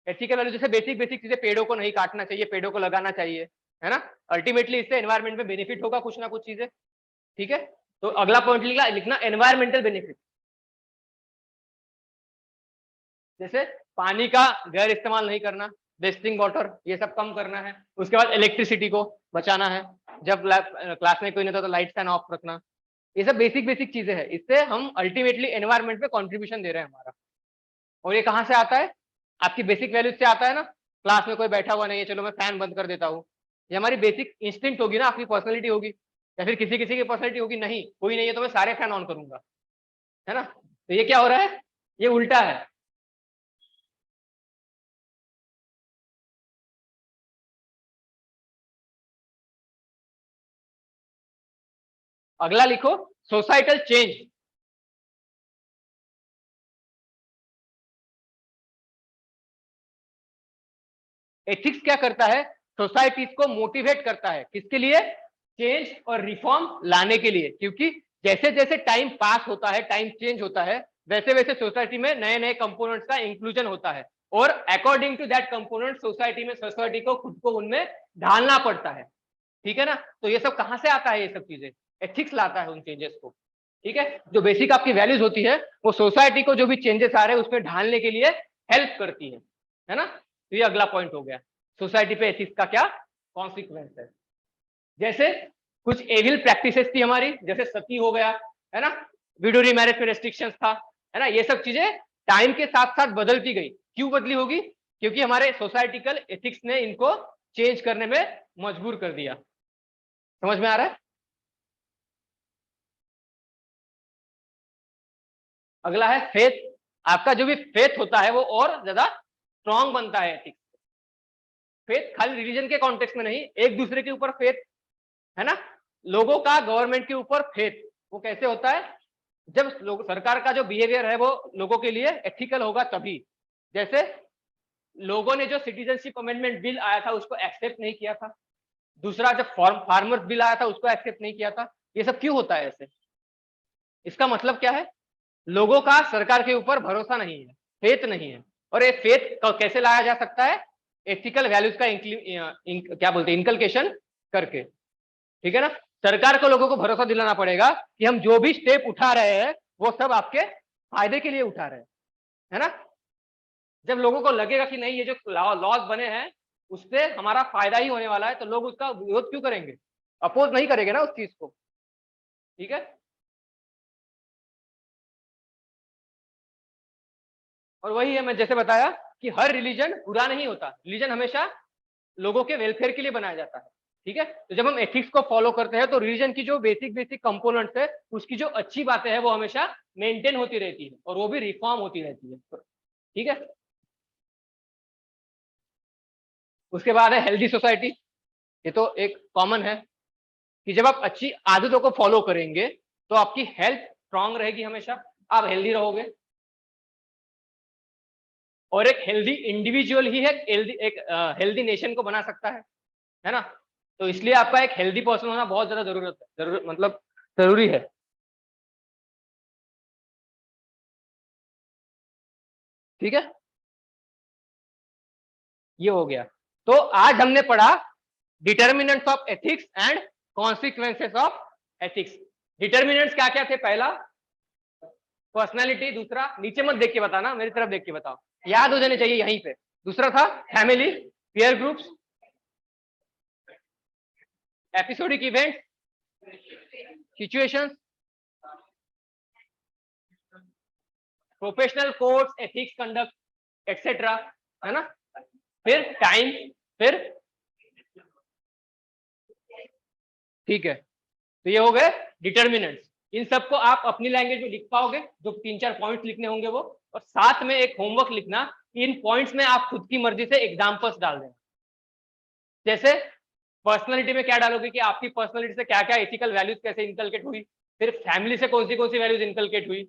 एथिकल वैल्यू जैसे बेसिक बेसिक चीजें, पेड़ों को नहीं काटना चाहिए, पेड़ों को लगाना चाहिए, है ना। अल्टीमेटली इससे एनवायरमेंट में बेनिफिट होगा कुछ ना कुछ चीजें, ठीक है। तो अगला पॉइंट लिखना एनवायरमेंटल बेनिफिट। जैसे पानी का गैर इस्तेमाल नहीं करना, वेस्टिंग वाटर, ये सब कम करना है। उसके बाद इलेक्ट्रिसिटी को बचाना है, जब क्लास में कोई नहीं था तो लाइट फैन ऑफ रखना। ये सब बेसिक बेसिक चीजें हैं, इससे हम अल्टीमेटली एनवायरमेंट पे कंट्रीब्यूशन दे रहे हैं हमारा। और ये कहाँ से आता है? आपकी बेसिक वैल्यूज से आता है ना। क्लास में कोई बैठा हुआ नहीं है, चलो मैं फैन बंद कर देता हूँ। ये हमारी बेसिक इंस्टिंक्ट होगी ना, आपकी पर्सनैलिटी होगी। या फिर किसी किसी की पर्सनैलिटी होगी, नहीं कोई नहीं है तो मैं सारे फैन ऑन करूंगा, है ना। तो ये क्या हो रहा है? ये उल्टा है। अगला लिखो, सोसाइटल चेंज। एथिक्स क्या करता है? सोसाइटीज को मोटिवेट करता है, किसके लिए? चेंज और रिफॉर्म लाने के लिए। क्योंकि जैसे जैसे टाइम पास होता है, टाइम चेंज होता है, वैसे वैसे सोसाइटी में नए नए कंपोनेंट्स का इंक्लूजन होता है। और according to that component society में, सोसाइटी को खुद को उनमें ढालना पड़ता है, ठीक है ना। तो ये सब कहां से आता है? ये सब चीजें एथिक्स लाता है उन चेंजेस को, ठीक है। जो बेसिक आपकी वैल्यूज होती है वो सोसाइटी को जो भी चेंजेस आ रहे हैं उसमें ढालने के लिए हेल्प करती है ना। तो ये अगला पॉइंट हो गया। सोसाइटी पे एथिक्स का क्या कॉन्सिक्वेंस है। जैसे कुछ एविल प्रैक्टिसेस थी हमारी, जैसे सती हो गया, है ना, विडो रीमैरिज पे रेस्ट्रिक्शंस था, है ना, ये सब चीजें टाइम के साथ साथ बदलती गई। क्यों बदली होगी? क्योंकि हमारे सोसाइटिकल एथिक्स ने इनको चेंज करने में मजबूर कर दिया। समझ में आ रहा है? अगला है फेथ। आपका जो भी फेथ होता है वो और ज्यादा स्ट्रॉन्ग बनता है एथिक्स। फेथ खाली रिलीजन के कॉन्टेक्स्ट में नहीं, एक दूसरे के ऊपर फेथ, है ना, लोगों का गवर्नमेंट के ऊपर फेथ, वो कैसे होता है? जब लोग, सरकार का जो बिहेवियर है वो लोगों के लिए एथिकल होगा तभी। जैसे लोगों ने जो सिटीजनशिप अमेंडमेंट बिल आया था उसको एक्सेप्ट नहीं किया था, दूसरा जब फार्मर्स बिल आया था उसको एक्सेप्ट नहीं किया था। ये सब क्यों होता है ऐसे? इसका मतलब क्या है? लोगों का सरकार के ऊपर भरोसा नहीं है, फेथ नहीं है। और ये फेथ कैसे लाया जा सकता है? एथिकल वैल्यूज का क्या बोलते हैं, इंकलकेशन करके। ठीक है ना? सरकार को लोगों को भरोसा दिलाना पड़ेगा कि हम जो भी स्टेप उठा रहे हैं वो सब आपके फायदे के लिए उठा रहे हैं, है ना। जब लोगों को लगेगा कि नहीं, ये जो लॉज बने हैं उससे हमारा फायदा ही होने वाला है, तो लोग उसका विरोध क्यों करेंगे? अपोज नहीं करेंगे ना उस चीज को। ठीक है। और वही है, मैं जैसे बताया कि हर रिलीजन बुरा नहीं होता, रिलीजन हमेशा लोगों के वेलफेयर के लिए बनाया जाता है। ठीक है। तो जब हम एथिक्स को फॉलो करते हैं तो रिलीजन की जो बेसिक बेसिक कंपोनेंट्स है उसकी जो अच्छी बातें हैं वो हमेशा मेंटेन होती रहती है और वो भी रिफॉर्म होती रहती है। ठीक है। उसके बाद है हेल्दी सोसाइटी। ये तो एक कॉमन है कि जब आप अच्छी आदतों को फॉलो करेंगे तो आपकी हेल्थ स्ट्रांग रहेगी, हमेशा आप हेल्दी रहोगे। और एक हेल्दी इंडिविजुअल ही है एक हेल्दी नेशन को बना सकता है ना। तो इसलिए आपका एक हेल्दी पर्सन होना बहुत ज्यादा मतलब जरूरी है। ठीक है, ये हो गया। तो आज हमने पढ़ा determinants of ethics and consequences of ethics. Determinants क्या क्या थे? पहला पर्सनालिटी, दूसरा नीचे मत देख के बताना, मेरी तरफ देख के बताओ, याद हो जाने चाहिए यहीं पे। दूसरा था family, peer groups, episodic event, situations, professional codes, ethics, conduct etcetera, है ना। फिर टाइम, फिर ठीक है। तो ये हो गए डिटर्मिनेंट्स। इन सबको आप अपनी लैंग्वेज में लिख पाओगे, जो 3-4 पॉइंट्स लिखने होंगे वो, और साथ में एक होमवर्क लिखना कि इन पॉइंट्स में आप खुद की मर्जी से एग्जांपल्स डाल देना। जैसे पर्सनालिटी में क्या डालोगे कि आपकी पर्सनालिटी से क्या क्या एथिकल वैल्यूज कैसे इनकलकेट हुई, फिर फैमिली से कौन सी वैल्यूज इनकलकेट हुई,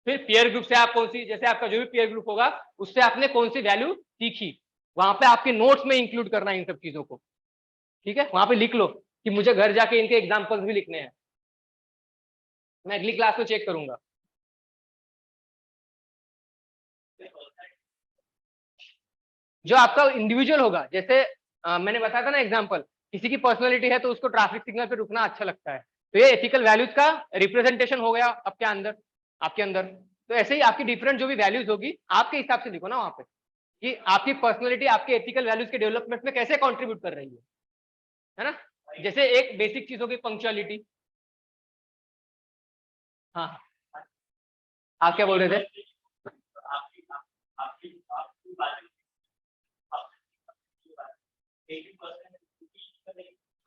फिर पीयर ग्रुप से आप कौन सी, जैसे आपका जो भी पीयर ग्रुप होगा उससे आपने कौन सी वैल्यू सीखी, वहां पे आपके नोट्स में इंक्लूड करना है इन सब चीजों को। ठीक है, वहां पे लिख लो कि मुझे घर जाके इनके एग्जाम्पल्स भी लिखने हैं, मैं अगली क्लास में चेक करूंगा। जो आपका इंडिविजुअल होगा, जैसे मैंने बताया था ना एग्जांपल, किसी की पर्सनालिटी है तो उसको ट्रैफिक सिग्नल पे रुकना अच्छा लगता है, तो ये एथिकल वैल्यूज का रिप्रेजेंटेशन हो गया आपके अंदर, आपके अंदर। तो ऐसे ही आपकी डिफरेंट जो भी वैल्यूज होगी आपके हिसाब से लिखो ना वहां पे कि आपकी पर्सनालिटी आपके एथिकल वैल्यूज के डेवलपमेंट में कैसे कॉन्ट्रीब्यूट कर रही है ना। जैसे एक बेसिक चीज होगी पंक्चुअलिटी। हाँ, आप क्या बोल रहे थे?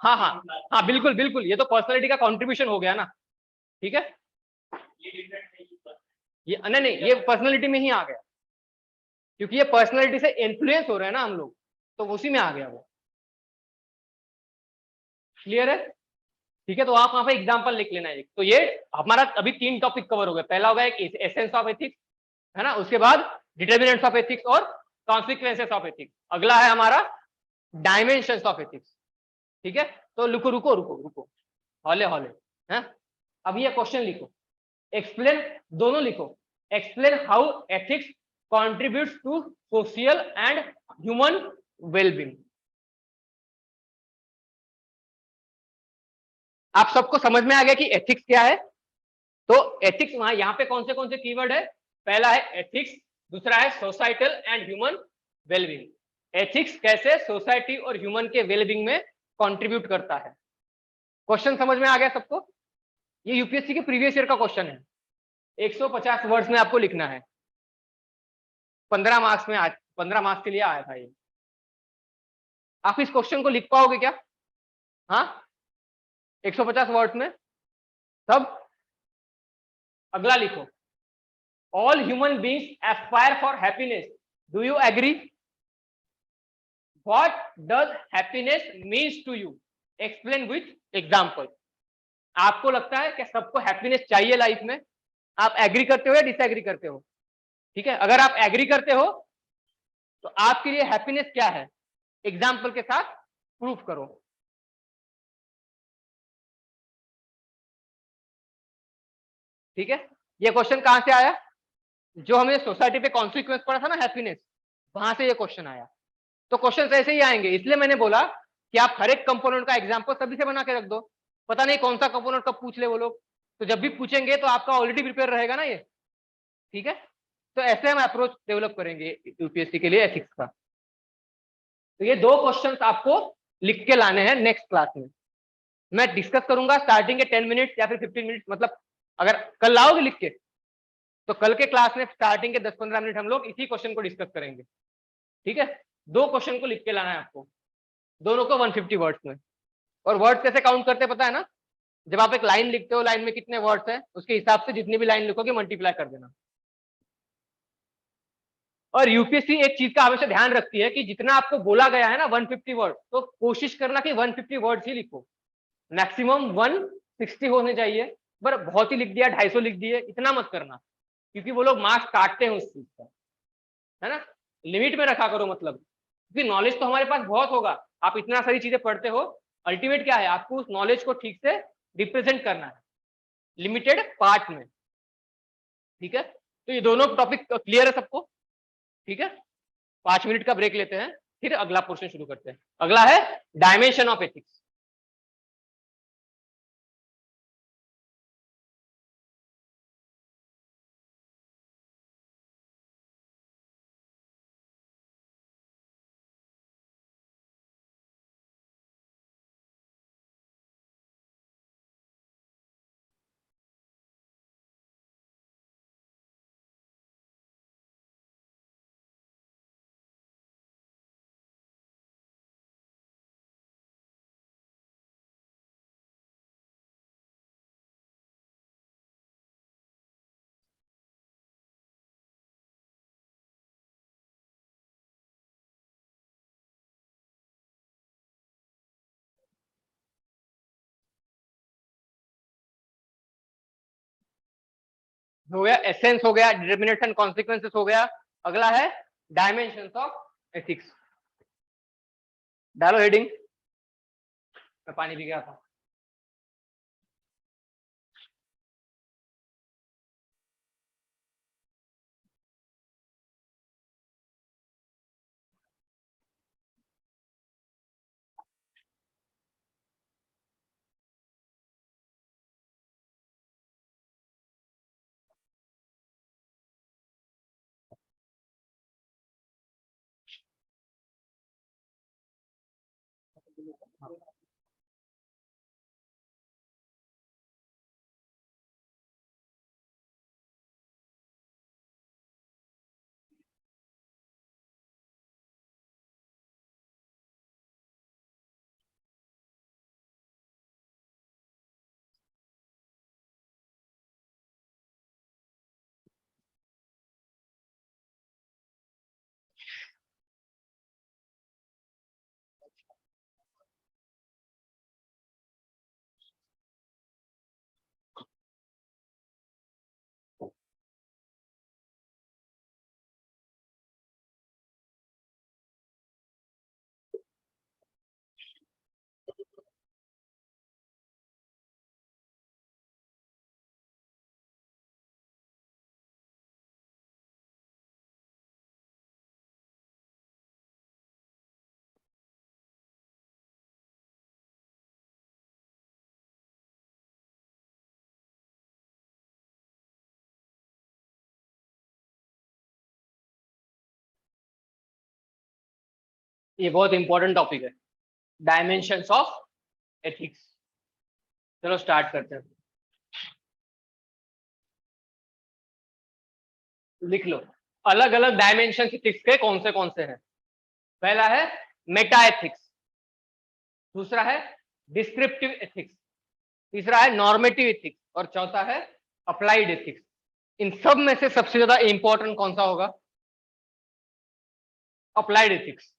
हाँ हाँ हाँ, बिल्कुल बिल्कुल, ये तो पर्सनालिटी का कंट्रीब्यूशन हो गया ना। ठीक है, ये नहीं नहीं, ये पर्सनालिटी में ही आ गया, क्योंकि ये पर्सनालिटी से इन्फ्लुएंस हो रहे हैं ना हम लोग, तो उसी में आ गया वो। क्लियर है? ठीक है, तो आप वहां पे एग्जांपल लिख लेना एक। तो ये हमारा अभी 3 टॉपिक कवर हो गए। पहला होगा एक एसेंस ऑफ एथिक्स, है ना, उसके बाद डिटर्मिनेंट्स ऑफ एथिक्स और कॉन्सिक्वेंसेस ऑफ एथिक्स। अगला है हमारा डायमेंशंस ऑफ एथिक्स। ठीक है, तो रुको रुको रुको रुको, हौले हौले, है। अब ये क्वेश्चन लिखो, एक्सप्लेन, दोनों लिखो, explain how ethics contributes to social and human wellbeing. आप सबको समझ में आ गया कि एथिक्स क्या है? तो एथिक्स वहां यहाँ पे कौन से कीवर्ड है? पहला है एथिक्स, दूसरा है societal and human wellbeing. Ethics कैसे सोसाइटी और ह्यूमन के वेलबींग में कंट्रीब्यूट करता है। क्वेश्चन समझ में आ गया सबको? ये यूपीएससी के प्रीवियस ईयर का क्वेश्चन है, 150 वर्ड्स में आपको लिखना है, 15 मार्क्स में, आज 15 मार्क्स के लिए आया था ये। आप इस क्वेश्चन को लिख पाओगे क्या? हाँ, 150 वर्ड्स में। तब अगला लिखो, all human beings aspire for happiness, do you agree? What does happiness means to you, explain with example. आपको लगता है कि सबको हैप्पीनेस चाहिए लाइफ में? आप एग्री करते हो या डिसएग्री करते हो? ठीक है, अगर आप एग्री करते हो तो आपके लिए हैप्पीनेस क्या है, एग्जाम्पल के साथ प्रूफ करो। ठीक है, ये क्वेश्चन कहां से आया? जो हमें सोसाइटी पे कॉन्सिक्वेंस पड़ा था ना हैप्पीनेस, वहां से ये क्वेश्चन आया। तो क्वेश्चन ऐसे ही आएंगे, इसलिए मैंने बोला कि आप हर एक कंपोनेंट का एग्जाम्पल सभी से बना के रख दो, पता नहीं कौन सा कंपोनेंट कब पूछ ले वो लोग, तो जब भी पूछेंगे तो आपका ऑलरेडी प्रिपेयर रहेगा ना ये। ठीक है, तो ऐसे हम अप्रोच डेवलप करेंगे यूपीएससी के लिए एथिक्स का। तो ये दो क्वेश्चंस आपको लिख के लाने हैं नेक्स्ट क्लास में। मैं डिस्कस करूंगा स्टार्टिंग के 10 मिनट या फिर 15 मिनट, मतलब अगर कल लाओगे लिख के तो कल के क्लास में स्टार्टिंग के 10-15 मिनट हम लोग इसी क्वेश्चन को डिस्कस करेंगे। ठीक है, दो क्वेश्चन को लिख के लाना है आपको, दोनों को 150 वर्ड्स में। और वर्ड्स कैसे काउंट करते पता है ना? जब आप एक लाइन लिखते हो, लाइन में कितने वर्ड्स हैं उसके हिसाब से जितनी भी लाइन लिखोगे मल्टीप्लाई कर देना। और यूपीएससी एक चीज का हमेशा ध्यान रखती है कि जितना आपको बोला गया है ना 150 वर्ड, तो कोशिश करना कि 150 वर्ड्स ही लिखो, मैक्सिमम 160 होने चाहिए। पर बहुत ही लिख दिया, 250 लिख दिए, इतना मत करना, क्योंकि वो लोग मार्क्स काटते हैं उस चीज का, है ना? लिमिट में रखा करो, मतलब क्योंकि नॉलेज तो हमारे पास बहुत होगा, आप इतना सारी चीजें पढ़ते हो, अल्टीमेट क्या है, आपको उस नॉलेज को ठीक से रिप्रेजेंट करना है लिमिटेड पार्ट में। ठीक है, तो ये दोनों टॉपिक क्लियर है सबको? ठीक है, 5 मिनट का ब्रेक लेते हैं, फिर अगला पोर्शन शुरू करते हैं। अगला है डायमेंशन ऑफ एथिक्स। हो गया एसेंस, हो गया डिटर्मिनेंट्स एंड कॉन्सिक्वेंसेस, हो गया। अगला है डायमेंशंस ऑफ एथिक्स। डालो हेडिंग। मैं पानी पी गया था। ये बहुत इंपॉर्टेंट टॉपिक है, डायमेंशंस ऑफ एथिक्स। चलो स्टार्ट करते हैं। लिख लो, अलग अलग डायमेंशन एथिक्स के कौन से हैं। पहला है मेटा एथिक्स, दूसरा है डिस्क्रिप्टिव एथिक्स, तीसरा है नॉर्मेटिव एथिक्स और चौथा है अप्लाइड एथिक्स। इन सब में से सबसे ज्यादा इंपॉर्टेंट कौन सा होगा? Applied ethics.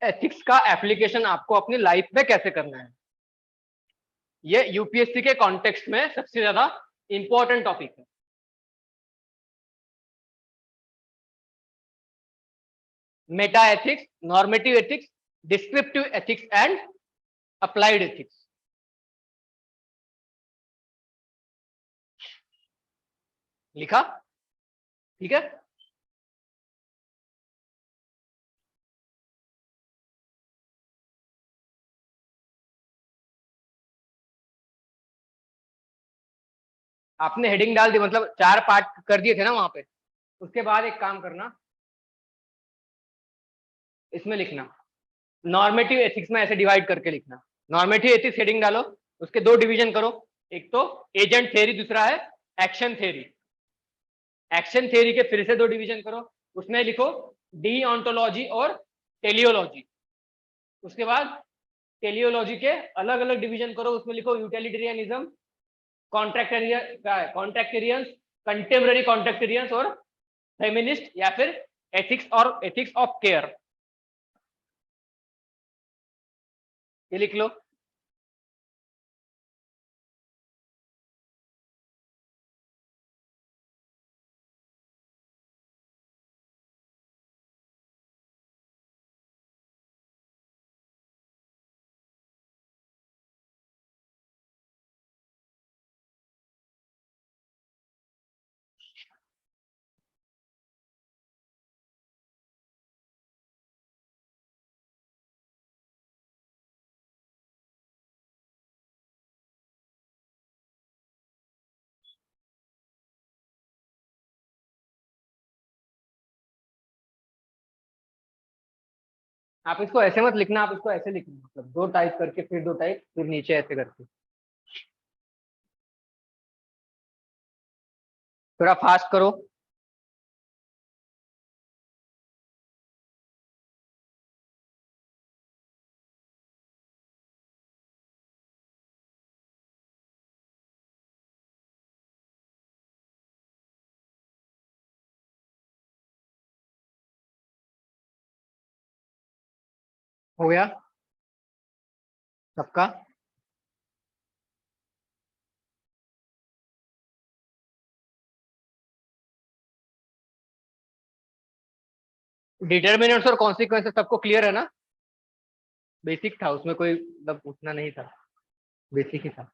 एथिक्स का एप्लीकेशन आपको अपनी लाइफ में कैसे करना है, ये यूपीएससी के कॉन्टेक्स्ट में सबसे ज्यादा इंपॉर्टेंट टॉपिक है। Meta ethics, normative ethics, descriptive ethics and applied ethics. लिखा? ठीक है। आपने हेडिंग डाल दी, मतलब 4 पार्ट कर दिए थे ना वहां पे। उसके बाद एक काम करना, इसमें लिखना नॉर्मेटिव एथिक्स में ऐसे डिवाइड करके लिखना। नॉर्मेटिव एथिक्स हेडिंग डालो, उसके 2 डिवीजन करो, एक तो एजेंट थ्योरी, दूसरा है एक्शन थ्योरी। एक्शन थ्योरी के फिर से 2 डिवीजन करो, उसमें लिखो डीओंटोलॉजी और टेलियोलॉजी। उसके बाद टेलियोलॉजी के अलग अलग डिवीजन करो, उसमें लिखो यूटिलिटेरियनिज्म, कॉन्ट्रैक्टेरियंस, कंटेम्पररी कॉन्ट्रैक्टेरियंस और फेमिनिस्ट या फिर एथिक्स और एथिक्स ऑफ केयर। ये लिख लो। आप इसको ऐसे मत लिखना, आप इसको ऐसे लिखना, मतलब 2 टाइप करके फिर 2 टाइप फिर नीचे ऐसे करके, थोड़ा फास्ट करो। हो गया सबका? डिटर्मिनेंट्स और कॉन्सिक्वेंसेस सबको क्लियर है ना? बेसिक था, उसमें कोई मतलब उतना नहीं था, बेसिक ही था।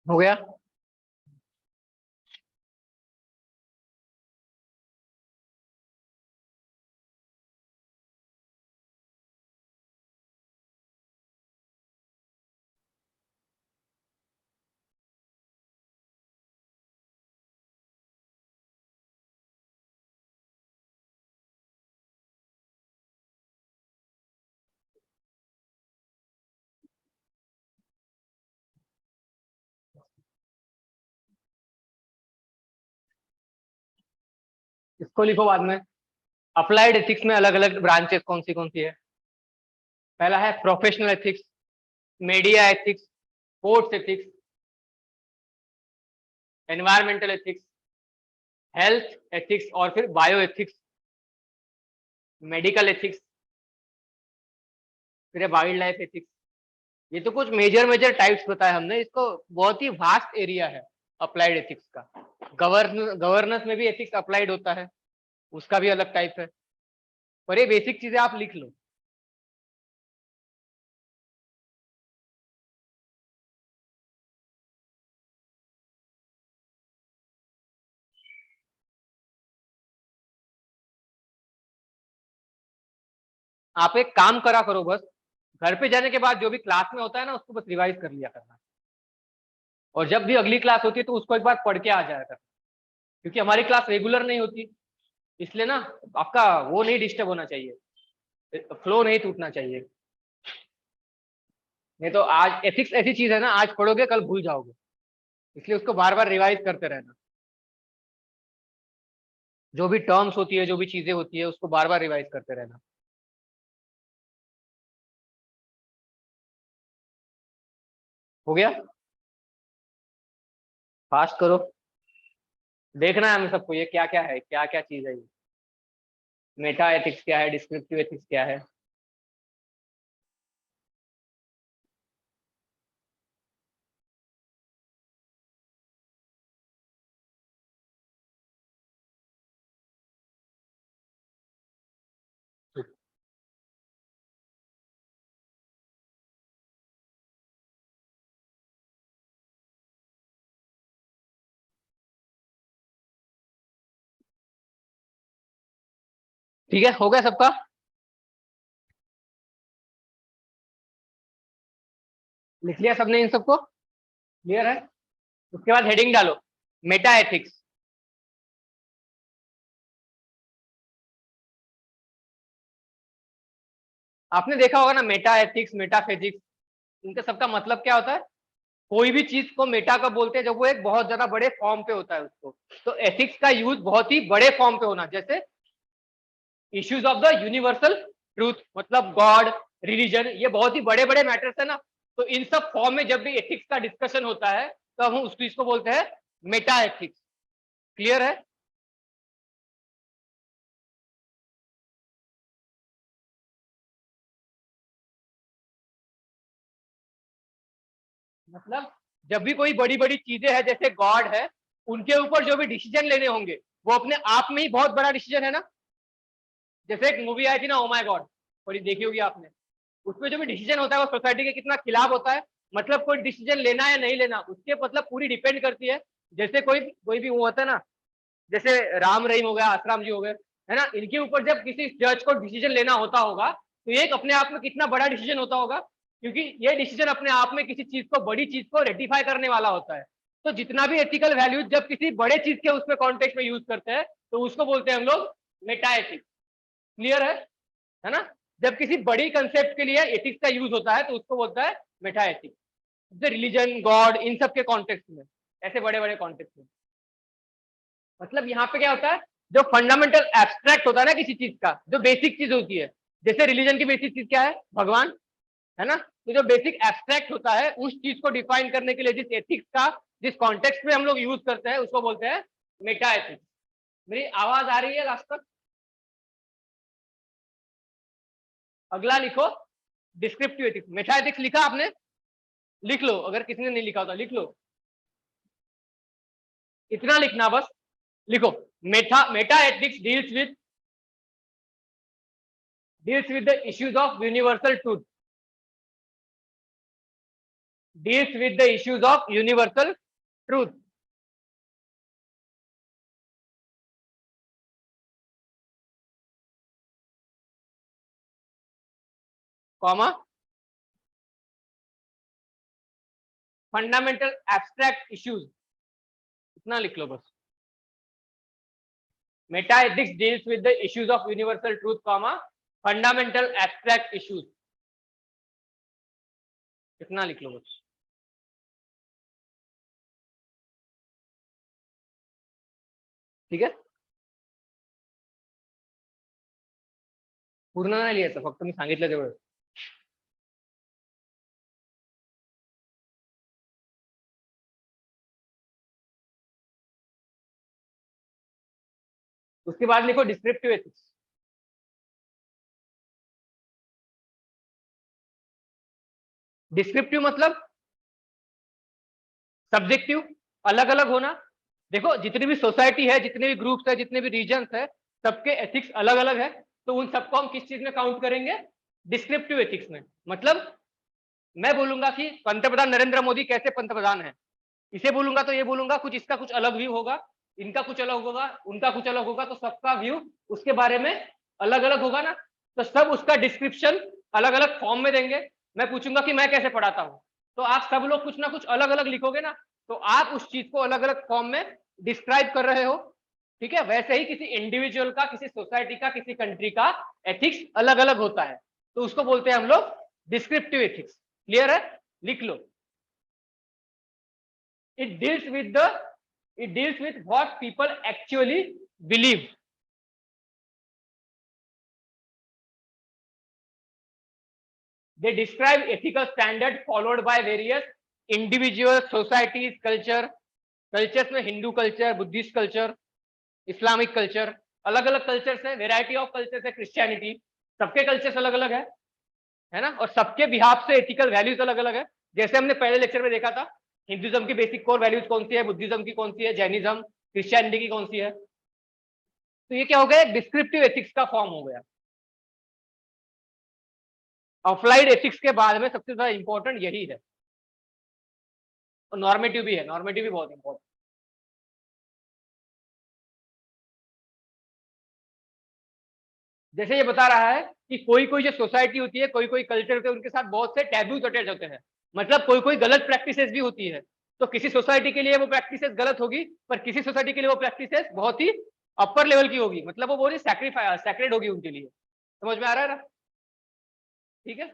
हो गया? इसको लिखो बाद में। अप्लाइड एथिक्स में अलग अलग ब्रांचेस कौन सी है? पहला है professional ethics, media ethics, sports ethics, environmental ethics, health ethics और फिर बायो एथिक्स, मेडिकल एथिक्स, फिर वाइल्ड लाइफ एथिक्स। ये तो कुछ मेजर मेजर टाइप्स बताए हमने, इसको बहुत ही वास्ट एरिया है अप्लाइड एथिक्स का। गवर्नेंस में भी एथिक्स अप्लाइड होता है, उसका भी अलग टाइप है, पर ये बेसिक चीजें आप लिख लो। आप एक काम करा करो, बस घर पे जाने के बाद जो भी क्लास में होता है ना उसको बस रिवाइज कर लिया करना, और जब भी अगली क्लास होती है तो उसको एक बार पढ़ के आ जाया करना, क्योंकि हमारी क्लास रेगुलर नहीं होती, इसलिए ना आपका वो नहीं डिस्टर्ब होना चाहिए, फ्लो नहीं टूटना चाहिए। नहीं तो आज एथिक्स ऐसी चीज है ना, आज पढ़ोगे कल भूल जाओगे, इसलिए उसको बार बार रिवाइज करते रहना। जो भी टर्म्स होती है, जो भी चीजें होती है, उसको बार बार रिवाइज करते रहना। हो गया? फास्ट करो, देखना है हमें सबको ये क्या क्या है, क्या क्या चीज है ये, मेटा एथिक्स क्या है, डिस्क्रिप्टिव एथिक्स क्या है। ठीक है, हो गया सबका? लिख लिया सबने इन सबको? क्लियर है? उसके बाद हेडिंग डालो, मेटा एथिक्स। आपने देखा होगा ना, मेटा एथिक्स, मेटाफिजिक्स, इनका सबका मतलब क्या होता है? कोई भी चीज को मेटा कब बोलते हैं? जब वो एक बहुत ज्यादा बड़े फॉर्म पे होता है उसको। तो एथिक्स का यूज बहुत ही बड़े फॉर्म पे होना, जैसे issues of the universal truth, मतलब गॉड, रिलीजन, ये बहुत ही बड़े बड़े मैटर्स है ना। तो इन सब फॉर्म में जब भी एथिक्स का डिस्कशन होता है तो हम उस चीज को बोलते हैं मेटा एथिक्स। क्लियर है? मतलब जब भी कोई बड़ी बड़ी चीजें हैं जैसे गॉड है, उनके ऊपर जो भी डिसीजन लेने होंगे वो अपने आप में ही बहुत बड़ा डिसीजन है ना। जैसे एक मूवी आई थी ना, ओ माय गॉड, बड़ी देखी होगी आपने। उसमें जो भी डिसीजन होता है वो सोसाइटी के कितना खिलाफ होता है। मतलब कोई डिसीजन लेना या नहीं लेना उसके मतलब पूरी डिपेंड करती है। जैसे कोई भी वो होता है ना, जैसे राम रहीम हो गया, आसराम जी हो गए, है ना, इनके ऊपर जब किसी जज को डिसीजन लेना होता होगा तो ये एक अपने आप में कितना बड़ा डिसीजन होता होगा, क्योंकि ये डिसीजन अपने आप में किसी चीज को, बड़ी चीज को रेटिफाई करने वाला होता है। तो जितना भी एथिकल वैल्यूज जब किसी बड़े चीज के उसमें कॉन्टेक्स्ट में यूज करते हैं तो उसको बोलते हैं हम लोग मेटा एथिक्स। क्लियर है ना? जब किसी बड़ी कंसेप्ट के लिए एथिक्स का यूज होता है तो उसको बोलता है मेटा एथिक्स, जैसे रिलीजन, गॉड, इन सब के कॉन्टेक्स्ट में, ऐसे बड़े बड़े कॉन्टेक्स्ट में। मतलब यहाँ पे क्या होता है, जो फंडामेंटल एब्स्ट्रैक्ट होता है ना किसी चीज का, जो बेसिक चीज होती है, जैसे रिलीजन की बेसिक चीज क्या है? भगवान, है ना। तो जो बेसिक एब्स्ट्रैक्ट होता है उस चीज को डिफाइन करने के लिए जिस एथिक्स का, जिस कॉन्टेक्स्ट में हम लोग यूज करते हैं उसको बोलते हैं मेटा एथिक्स। मेरी आवाज आ रही है लास्ट तक? अगला लिखो, डिस्क्रिप्टिव एथिक्स। मेटा एथिक्स लिखा आपने? लिख लो, अगर किसी ने नहीं लिखा होता लिख लो, इतना लिखना बस। लिखो, Meta ethics deals with the issues of universal truth, deals with the issues of universal truth, comma, fundamental abstract issues, इतना लिख लो बस। Meta ethics deals with the issues of universal truth, comma, fundamental abstract issues, इतना लिख लो बस। ठीक है, पूर्ण नाही लिहायचं, फक्त मी सांगितलं तेवढं। उसके बाद लिखो डिस्क्रिप्टिव एथिक्स। डिस्क्रिप्टिव मतलब सब्जेक्टिव, अलग अलग होना। देखो जितनी भी सोसाइटी है, जितने भी ग्रुप्स है, जितने भी रीजन है, सबके एथिक्स अलग अलग है। तो उन सबको हम किस चीज में काउंट करेंगे? डिस्क्रिप्टिव एथिक्स में। मतलब मैं बोलूंगा कि पंतप्रधान नरेंद्र मोदी कैसे पंतप्रधान है, इसे बोलूंगा तो ये बोलूंगा कुछ इसका कुछ अलग व्यू होगा, इनका कुछ अलग होगा, उनका कुछ अलग होगा, तो सबका व्यू उसके बारे में अलग अलग होगा ना। तो सब उसका डिस्क्रिप्शन अलग अलग फॉर्म में देंगे। मैं पूछूंगा कि मैं कैसे पढ़ाता हूँ, तो आप सब लोग कुछ ना कुछ अलग अलग लिखोगे ना, तो आप उस चीज को अलग अलग फॉर्म में डिस्क्राइब कर रहे हो। ठीक है, वैसे ही किसी इंडिविजुअल का, किसी सोसाइटी का, किसी कंट्री का एथिक्स अलग अलग होता है, तो उसको बोलते हैं हम लोग डिस्क्रिप्टिव एथिक्स। क्लियर है? लिख लो। it deals with the it deals with what people actually believe. They describe ethical standards followed by various individual societies, cultures में Hindu culture, Buddhist culture, Islamic culture, अलग अलग कल्चर्स है, वेराइटी ऑफ कल्चर्स है, Christianity, सबके cultures अलग अलग है ना, और सबके बिहाफ से एथिकल वैल्यूज अलग अलग है। जैसे हमने पहले लेक्चर में देखा था, हिंदुज्म की बेसिक कोर वैल्यूज कौन सी है, बुद्धिज्म की कौन सी है, जैनिज्म, क्रिश्चियनिटी की कौन सी है। तो ये क्या हो गया, डिस्क्रिप्टिव एथिक्स का फॉर्म हो गया। अप्लाइड एथिक्स के बाद में सबसे ज्यादा इंपॉर्टेंट यही है, और नॉर्मेटिव भी है, नॉर्मेटिव भी बहुत इंपॉर्टेंट। जैसे ये बता रहा है कि कोई कोई जो सोसाइटी होती है, कोई कोई कल्चर होते हैं, उनके साथ बहुत से टैबूज अटैच होते हैं, मतलब कोई कोई गलत प्रैक्टिसेस भी होती है। तो किसी सोसाइटी के लिए वो प्रैक्टिसेस गलत होगी, पर किसी सोसाइटी के लिए वो प्रैक्टिसेस बहुत ही अपर लेवल की होगी, मतलब वो बहुत ही सैक्रेड होगी उनके लिए। समझ में आ रहा है ना? ठीक है।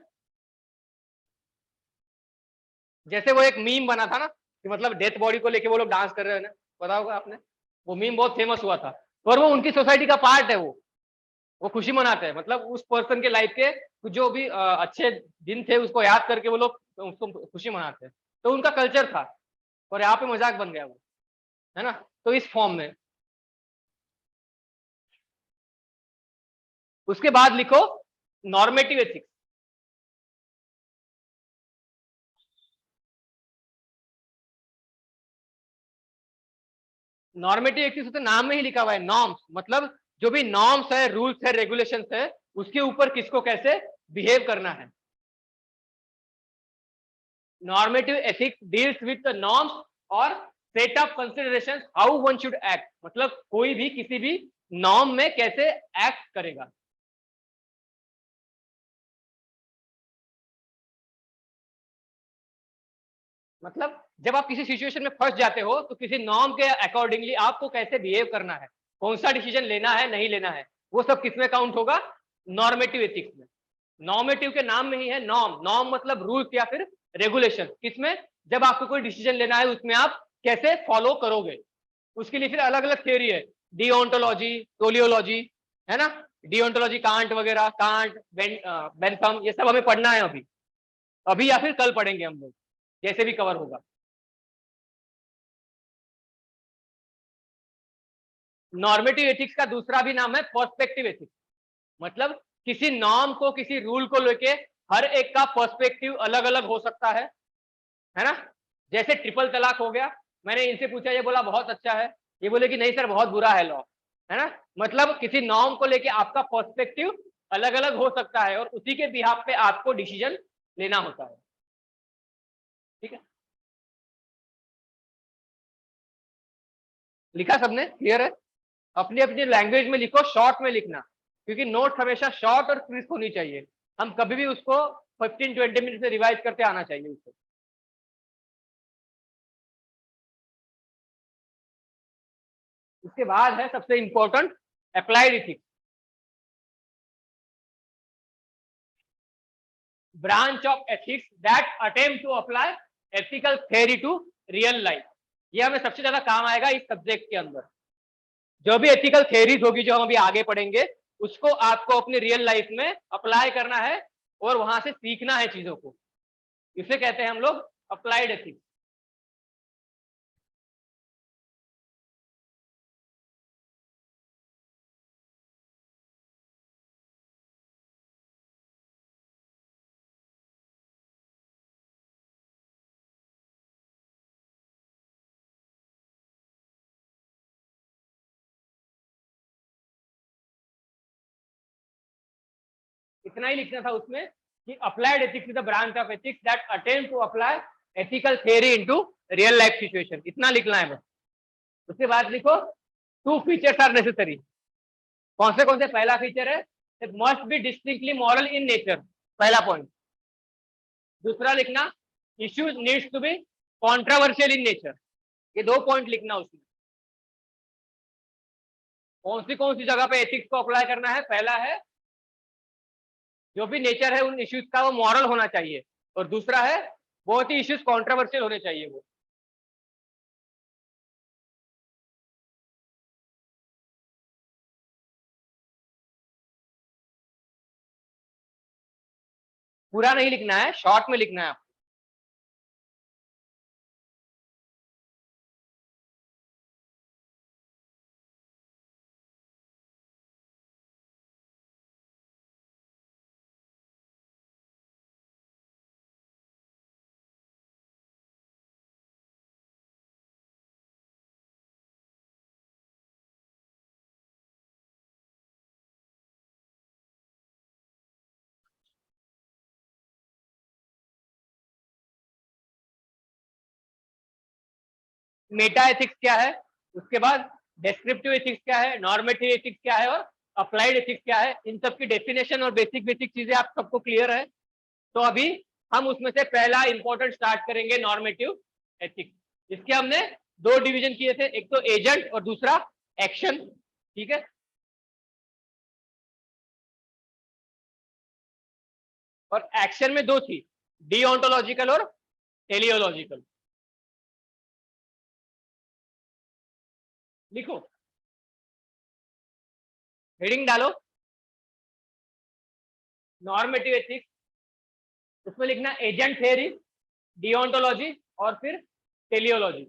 जैसे वो एक मीम बना था ना, कि मतलब डेथ बॉडी को लेके वो लोग डांस कर रहे हैं ना, पता होगा आपने, वो मीम बहुत फेमस हुआ था, और वो उनकी सोसाइटी का पार्ट है। वो खुशी मनाते हैं, मतलब उस पर्सन के लाइफ के जो भी अच्छे दिन थे उसको याद करके वो लोग उसको खुशी मनाते हैं। तो उनका कल्चर था, और यहाँ पे मजाक बन गया वो, है ना। तो इस फॉर्म में उसके बाद लिखो नॉर्मेटिव एथिक्स। नॉर्मेटिव एथिक्स तो नाम में ही लिखा हुआ है, नॉर्म्स, मतलब जो भी नॉर्म्स है, रूल्स है, रेगुलेशंस है, उसके ऊपर किसको कैसे बिहेव करना है। Normative ethics deals with the norms और set of considerations how one should act, मतलब कोई भी किसी भी नॉर्म में कैसे एक्ट करेगा। मतलब जब आप किसी सिचुएशन में फंस जाते हो, तो किसी नॉर्म के अकॉर्डिंगली आपको कैसे बिहेव करना है, कौन सा डिसीजन लेना है, नहीं लेना है, वो सब किसमें काउंट होगा, नॉर्मेटिव एथिक्स में। नॉर्मेटिव के नाम में ही है नॉर्म, नॉर्म मतलब रूल्स या फिर रेगुलेशन, किसमें, जब आपको कोई डिसीजन लेना है उसमें आप कैसे फॉलो करोगे। उसके लिए फिर अलग अलग थ्योरी है, डिओन्टोलॉजी, टोलियोलॉजी, है ना। डिओन्टोलॉजी कांट वगैरह, कांट, बेंथम, ये सब हमें पढ़ना है अभी अभी या फिर कल पढ़ेंगे हम लोग, जैसे भी कवर होगा। नॉर्मेटिव एथिक्स का दूसरा भी नाम है पर्सपेक्टिव एथिक्स, मतलब किसी नॉर्म को, किसी रूल को लेके हर एक का पर्सपेक्टिव अलग अलग हो सकता है ना। जैसे ट्रिपल तलाक हो गया, मैंने इनसे पूछा, ये बोला बहुत अच्छा है, ये बोले कि नहीं सर बहुत बुरा है लॉ, है ना। मतलब किसी नॉर्म को लेके आपका पर्सपेक्टिव अलग अलग हो सकता है, और उसी के बिहाफ पे आपको डिसीजन लेना होता है। ठीक है, लिखा सबने? क्लियर है? अपनी अपनी लैंग्वेज में लिखो, शॉर्ट में लिखना, क्योंकि नोट्स हमेशा शॉर्ट और क्रिस्प होनी चाहिए। हम कभी भी उसको 15-20 मिनट से रिवाइज करते आना चाहिए उसको। उसके बाद है सबसे important applied ethics, branch of ethics that attempt to apply ethical theory to real life. ये हमें सबसे ज्यादा काम आएगा इस सब्जेक्ट के अंदर। जो भी एथिकल थ्योरीज होगी जो हम अभी आगे पढ़ेंगे, उसको आपको अपनी रियल लाइफ में अप्लाई करना है, और वहां से सीखना है चीजों को। इसे कहते हैं हम लोग अप्लाइड एथिक्स। इतना ही लिखना था उसमें कि applied ethics is the branch of ethics that attempt to apply ethical theory into real life situation, इतना लिखना है बस। उसके बाद लिखो टू फीचर्स आर नेसेसरी। कौन से? पहला फीचर है must be distinctly moral in nature, पहला पॉइंट। दूसरा लिखना, issues needs to be controversial in nature, ये 2 पॉइंट लिखना उसमें। कौन सी जगह पे एथिक्स को अप्लाई करना है? पहला है जो भी नेचर है उन इश्यूज का वो मॉरल होना चाहिए, और दूसरा है बहुत ही इश्यूज कॉन्ट्रोवर्शियल होने चाहिए वो। पूरा नहीं लिखना है, शॉर्ट में लिखना है। मेटा एथिक्स क्या है, उसके बाद डेस्क्रिप्टिव एथिक्स क्या है, नॉर्मेटिव एथिक्स क्या है, और अप्लाइड एथिक्स क्या है, इन सब की डेफिनेशन और बेसिक बेसिक चीजें आप सबको क्लियर है। तो अभी हम उसमें से पहला इंपॉर्टेंट स्टार्ट करेंगे, नॉर्मेटिव एथिक्स। इसके हमने 2 डिवीजन किए थे, एक तो एजेंट और दूसरा एक्शन, ठीक है। और एक्शन में 2 थी, डीओंटोलॉजिकल और टेलियोलॉजिकल। लिखो, हेडिंग डालो, नॉर्मेटिव एथिक्स, उसमें लिखना एजेंट थ्योरी, डिओंटोलॉजी और फिर टेलियोलॉजी।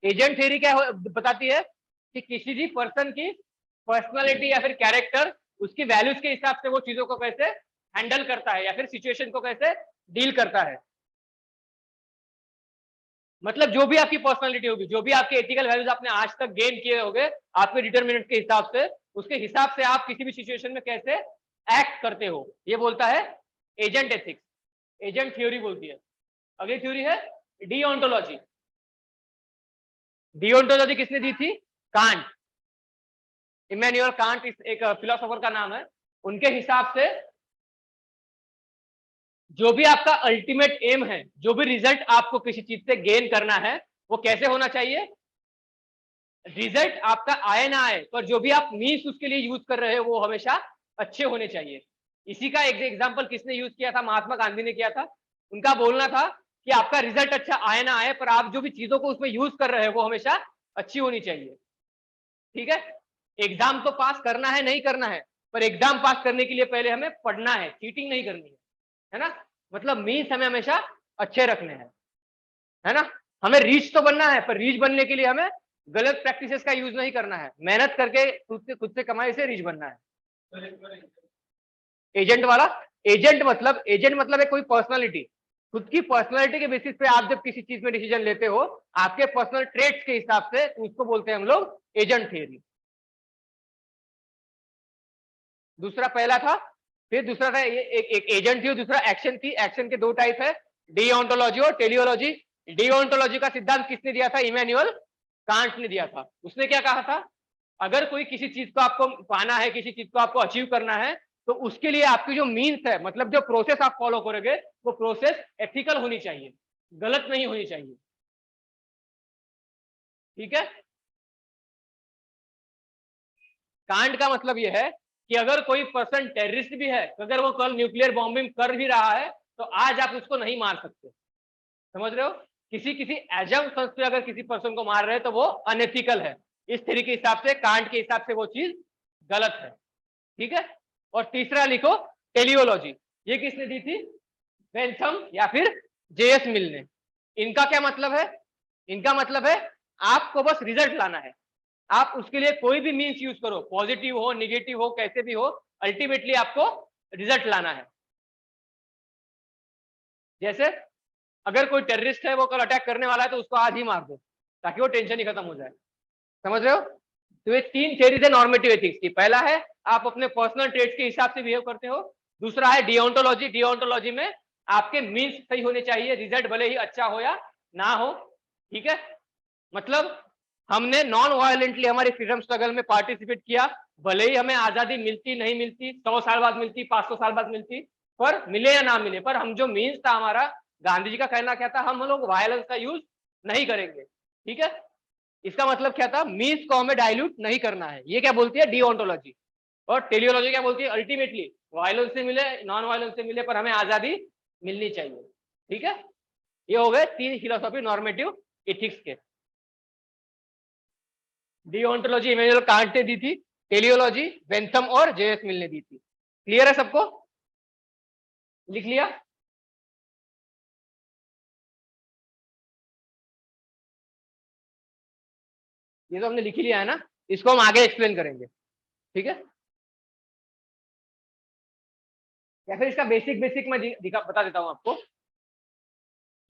एजेंट थ्योरी क्या बताती है कि किसी भी पर्सन की पर्सनालिटी या फिर कैरेक्टर, उसकी वैल्यूज के हिसाब से वो चीजों को कैसे हैंडल करता है या फिर सिचुएशन को कैसे डील करता है। मतलब जो भी आपकी पर्सनालिटी होगी, जो भी आपके एथिकल वैल्यूज आपने आज तक गेन किए होंगे आपके डिटरमिनेंट के हिसाब से, उसके हिसाब से आप किसी भी सिचुएशन में कैसे एक्ट करते हो, ये बोलता है एजेंट एथिक्स, एजेंट थ्योरी बोलती है। अगली थ्योरी है डीओंटोलॉजी। डीओंटोलॉजी किसने दी थी? कांट, इमैनुअल कांट एक फिलोसोफर का नाम है। उनके हिसाब से जो भी आपका अल्टीमेट एम है, जो भी रिजल्ट आपको किसी चीज से गेन करना है, वो कैसे होना चाहिए? रिजल्ट आपका आए ना आए, पर जो भी आप मीन्स उसके लिए यूज कर रहे हो वो हमेशा अच्छे होने चाहिए। इसी का एक एग्जांपल किसने यूज किया था? महात्मा गांधी ने किया था। उनका बोलना था कि आपका रिजल्ट अच्छा आए ना आए, पर आप जो भी चीजों को उसमें यूज कर रहे हो वो हमेशा अच्छी होनी चाहिए, ठीक है। एग्जाम तो पास करना है, नहीं करना है, पर एग्जाम पास करने के लिए पहले हमें पढ़ना है, चीटिंग नहीं करनी है ना। मतलब मीन्स हमें हमेशा अच्छे रखने हैं, है ना। हमें रीच तो बनना है, पर रीच बनने के लिए हमें गलत प्रैक्टिसेस का यूज नहीं करना है, मेहनत करके खुद से कमाई से रीच बनना है। एजेंट वाला, एजेंट मतलब है कोई पर्सनालिटी, खुद की पर्सनालिटी के बेसिस पे आप जब किसी चीज में डिसीजन लेते हो आपके पर्सनल ट्रेट्स के हिसाब से, तो उसको बोलते हैं हम लोग एजेंट थियरी। दूसरा पहला था, फिर दूसरा था ये एक एजेंट थी और दूसरा एक्शन थी। एक्शन के 2 टाइप है, डीओंटोलॉजी और टेलियोलॉजी। डीओंटोलॉजी का सिद्धांत किसने दिया था? इमैनुअल कांट ने दिया था। उसने क्या कहा था? अगर कोई किसी चीज को आपको पाना है, किसी चीज को आपको अचीव करना है, तो उसके लिए आपकी जो मीन्स है, मतलब जो प्रोसेस आप फॉलो करोगे, वो प्रोसेस एथिकल होनी चाहिए, गलत नहीं होनी चाहिए, ठीक है। कांड का मतलब यह है कि अगर कोई पर्सन टेररिस्ट भी है, अगर वो कल न्यूक्लियर बॉम्बिंग कर भी रहा है, तो आज आप उसको नहीं मार सकते, समझ रहे हो। किसी किसी एजम्पशंस पे अगर किसी पर्सन को मार रहे हैं तो वो अनएथिकल है। इस तरीके के हिसाब से, कांट के हिसाब से वो चीज गलत है, ठीक है। और तीसरा लिखो, टेलियोलॉजी। ये किसने दी थी? बेंथम या फिर जेएस मिल ने। इनका क्या मतलब है? इनका मतलब है आपको बस रिजल्ट लाना है, आप उसके लिए कोई भी मीन्स यूज करो, पॉजिटिव हो निगेटिव हो कैसे भी हो, अल्टीमेटली आपको रिजल्ट लाना है। जैसे अगर कोई टेररिस्ट है, वो कल अटैक करने वाला है, तो उसको आज ही मार दो ताकि वो टेंशन ही खत्म हो जाए, समझ रहे हो। तो ये 3 थ्योरीज है नॉर्मेटिव एथिक्स की। पहला है आप अपने पर्सनल ट्रेड्स के हिसाब से बिहेव करते हो। दूसरा है डिओंटोलॉजी। डिओंटोलॉजी में आपके मीन्स सही होने चाहिए, रिजल्ट भले ही अच्छा हो या ना हो, ठीक है। मतलब हमने नॉन वायलेंटली हमारी फ्रीडम स्ट्रगल में पार्टिसिपेट किया, भले ही हमें आजादी मिलती नहीं मिलती, 100 साल बाद मिलती, 500 साल बाद मिलती, पर मिले या ना मिले, पर हम जो मीन्स था हमारा, गांधी जी का कहना क्या था, हम लोग वायलेंस का यूज नहीं करेंगे। ठीक है, इसका मतलब क्या था, मीन्स को हमें डाइल्यूट नहीं करना है। ये क्या बोलती है डीओंटोलॉजी। और टेलियोलॉजी क्या बोलती है, अल्टीमेटली वायलेंस से मिले नॉन वायलेंस से मिले, पर हमें आजादी मिलनी चाहिए। ठीक है, ये हो गए 3 फिलोसॉफी नॉर्मेटिव एथिक्स के। डिओन्टोलॉजी इमैनुअल कांट ने दी थी, टेलियोलॉजी बेंथम और जेएस मिल ने दी थी। क्लियर है सबको, लिख लिया। ये तो हमने लिख ही लिया है ना, इसको हम आगे एक्सप्लेन करेंगे। ठीक है, या फिर इसका बेसिक बेसिक मैं बता देता हूं आपको।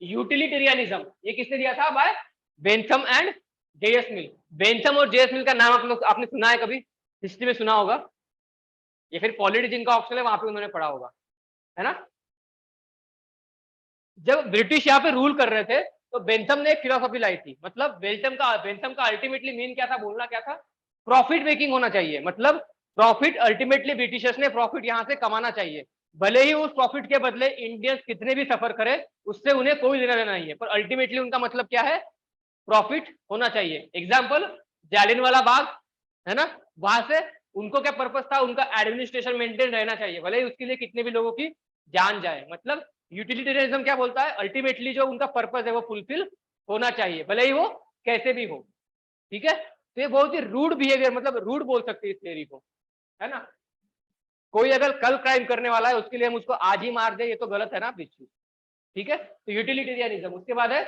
यूटिलिटेरियनिज्म ये किसने दिया था, by Bentham and JS Mill. Bentham और जेएस मिल का नाम आप लोग आपने सुना है कभी, हिस्ट्री में सुना होगा, या फिर पॉलिटी जिनका ऑप्शन है वहां पे उन्होंने पढ़ा होगा, है ना। जब ब्रिटिश यहाँ पे रूल कर रहे थे तो बेंथम ने एक फिलोसॉफी लाई थी, मतलब बेंथम का अल्टीमेटली मीन क्या था, बोलना क्या था, प्रॉफिट मेकिंग होना चाहिए। मतलब प्रॉफिट अल्टीमेटली ब्रिटिशर्स ने प्रॉफिट यहाँ से कमाना चाहिए, भले ही उस प्रॉफिट के बदले इंडियंस कितने भी सफर करे, उससे उन्हें कोई लेना देना नहीं है, पर अल्टीमेटली उनका मतलब क्या है, प्रॉफिट होना चाहिए। एग्जाम्पल जालियनवाला बाग, है ना, वहां से उनको क्या पर्पस था, उनका एडमिनिस्ट्रेशन मेंटेन रहना चाहिए, भले ही उसके लिए कितने भी लोगों की जान जाए। मतलब यूटिलिटेरियनिज्म क्या बोलता है, अल्टीमेटली जो उनका पर्पस है वो फुलफिल होना चाहिए, भले ही वो कैसे भी हो। ठीक है, तो ये बहुत ही रूड बिहेवियर, मतलब रूड बोल सकते हैं इस थ्योरी को, है ना। कोई अगर कल क्राइम करने वाला है उसके लिए हम उसको आज ही मार दे, ये तो गलत है ना बिल्कुल। ठीक है, तो यूटिलिटेरियनिज्म। उसके बाद है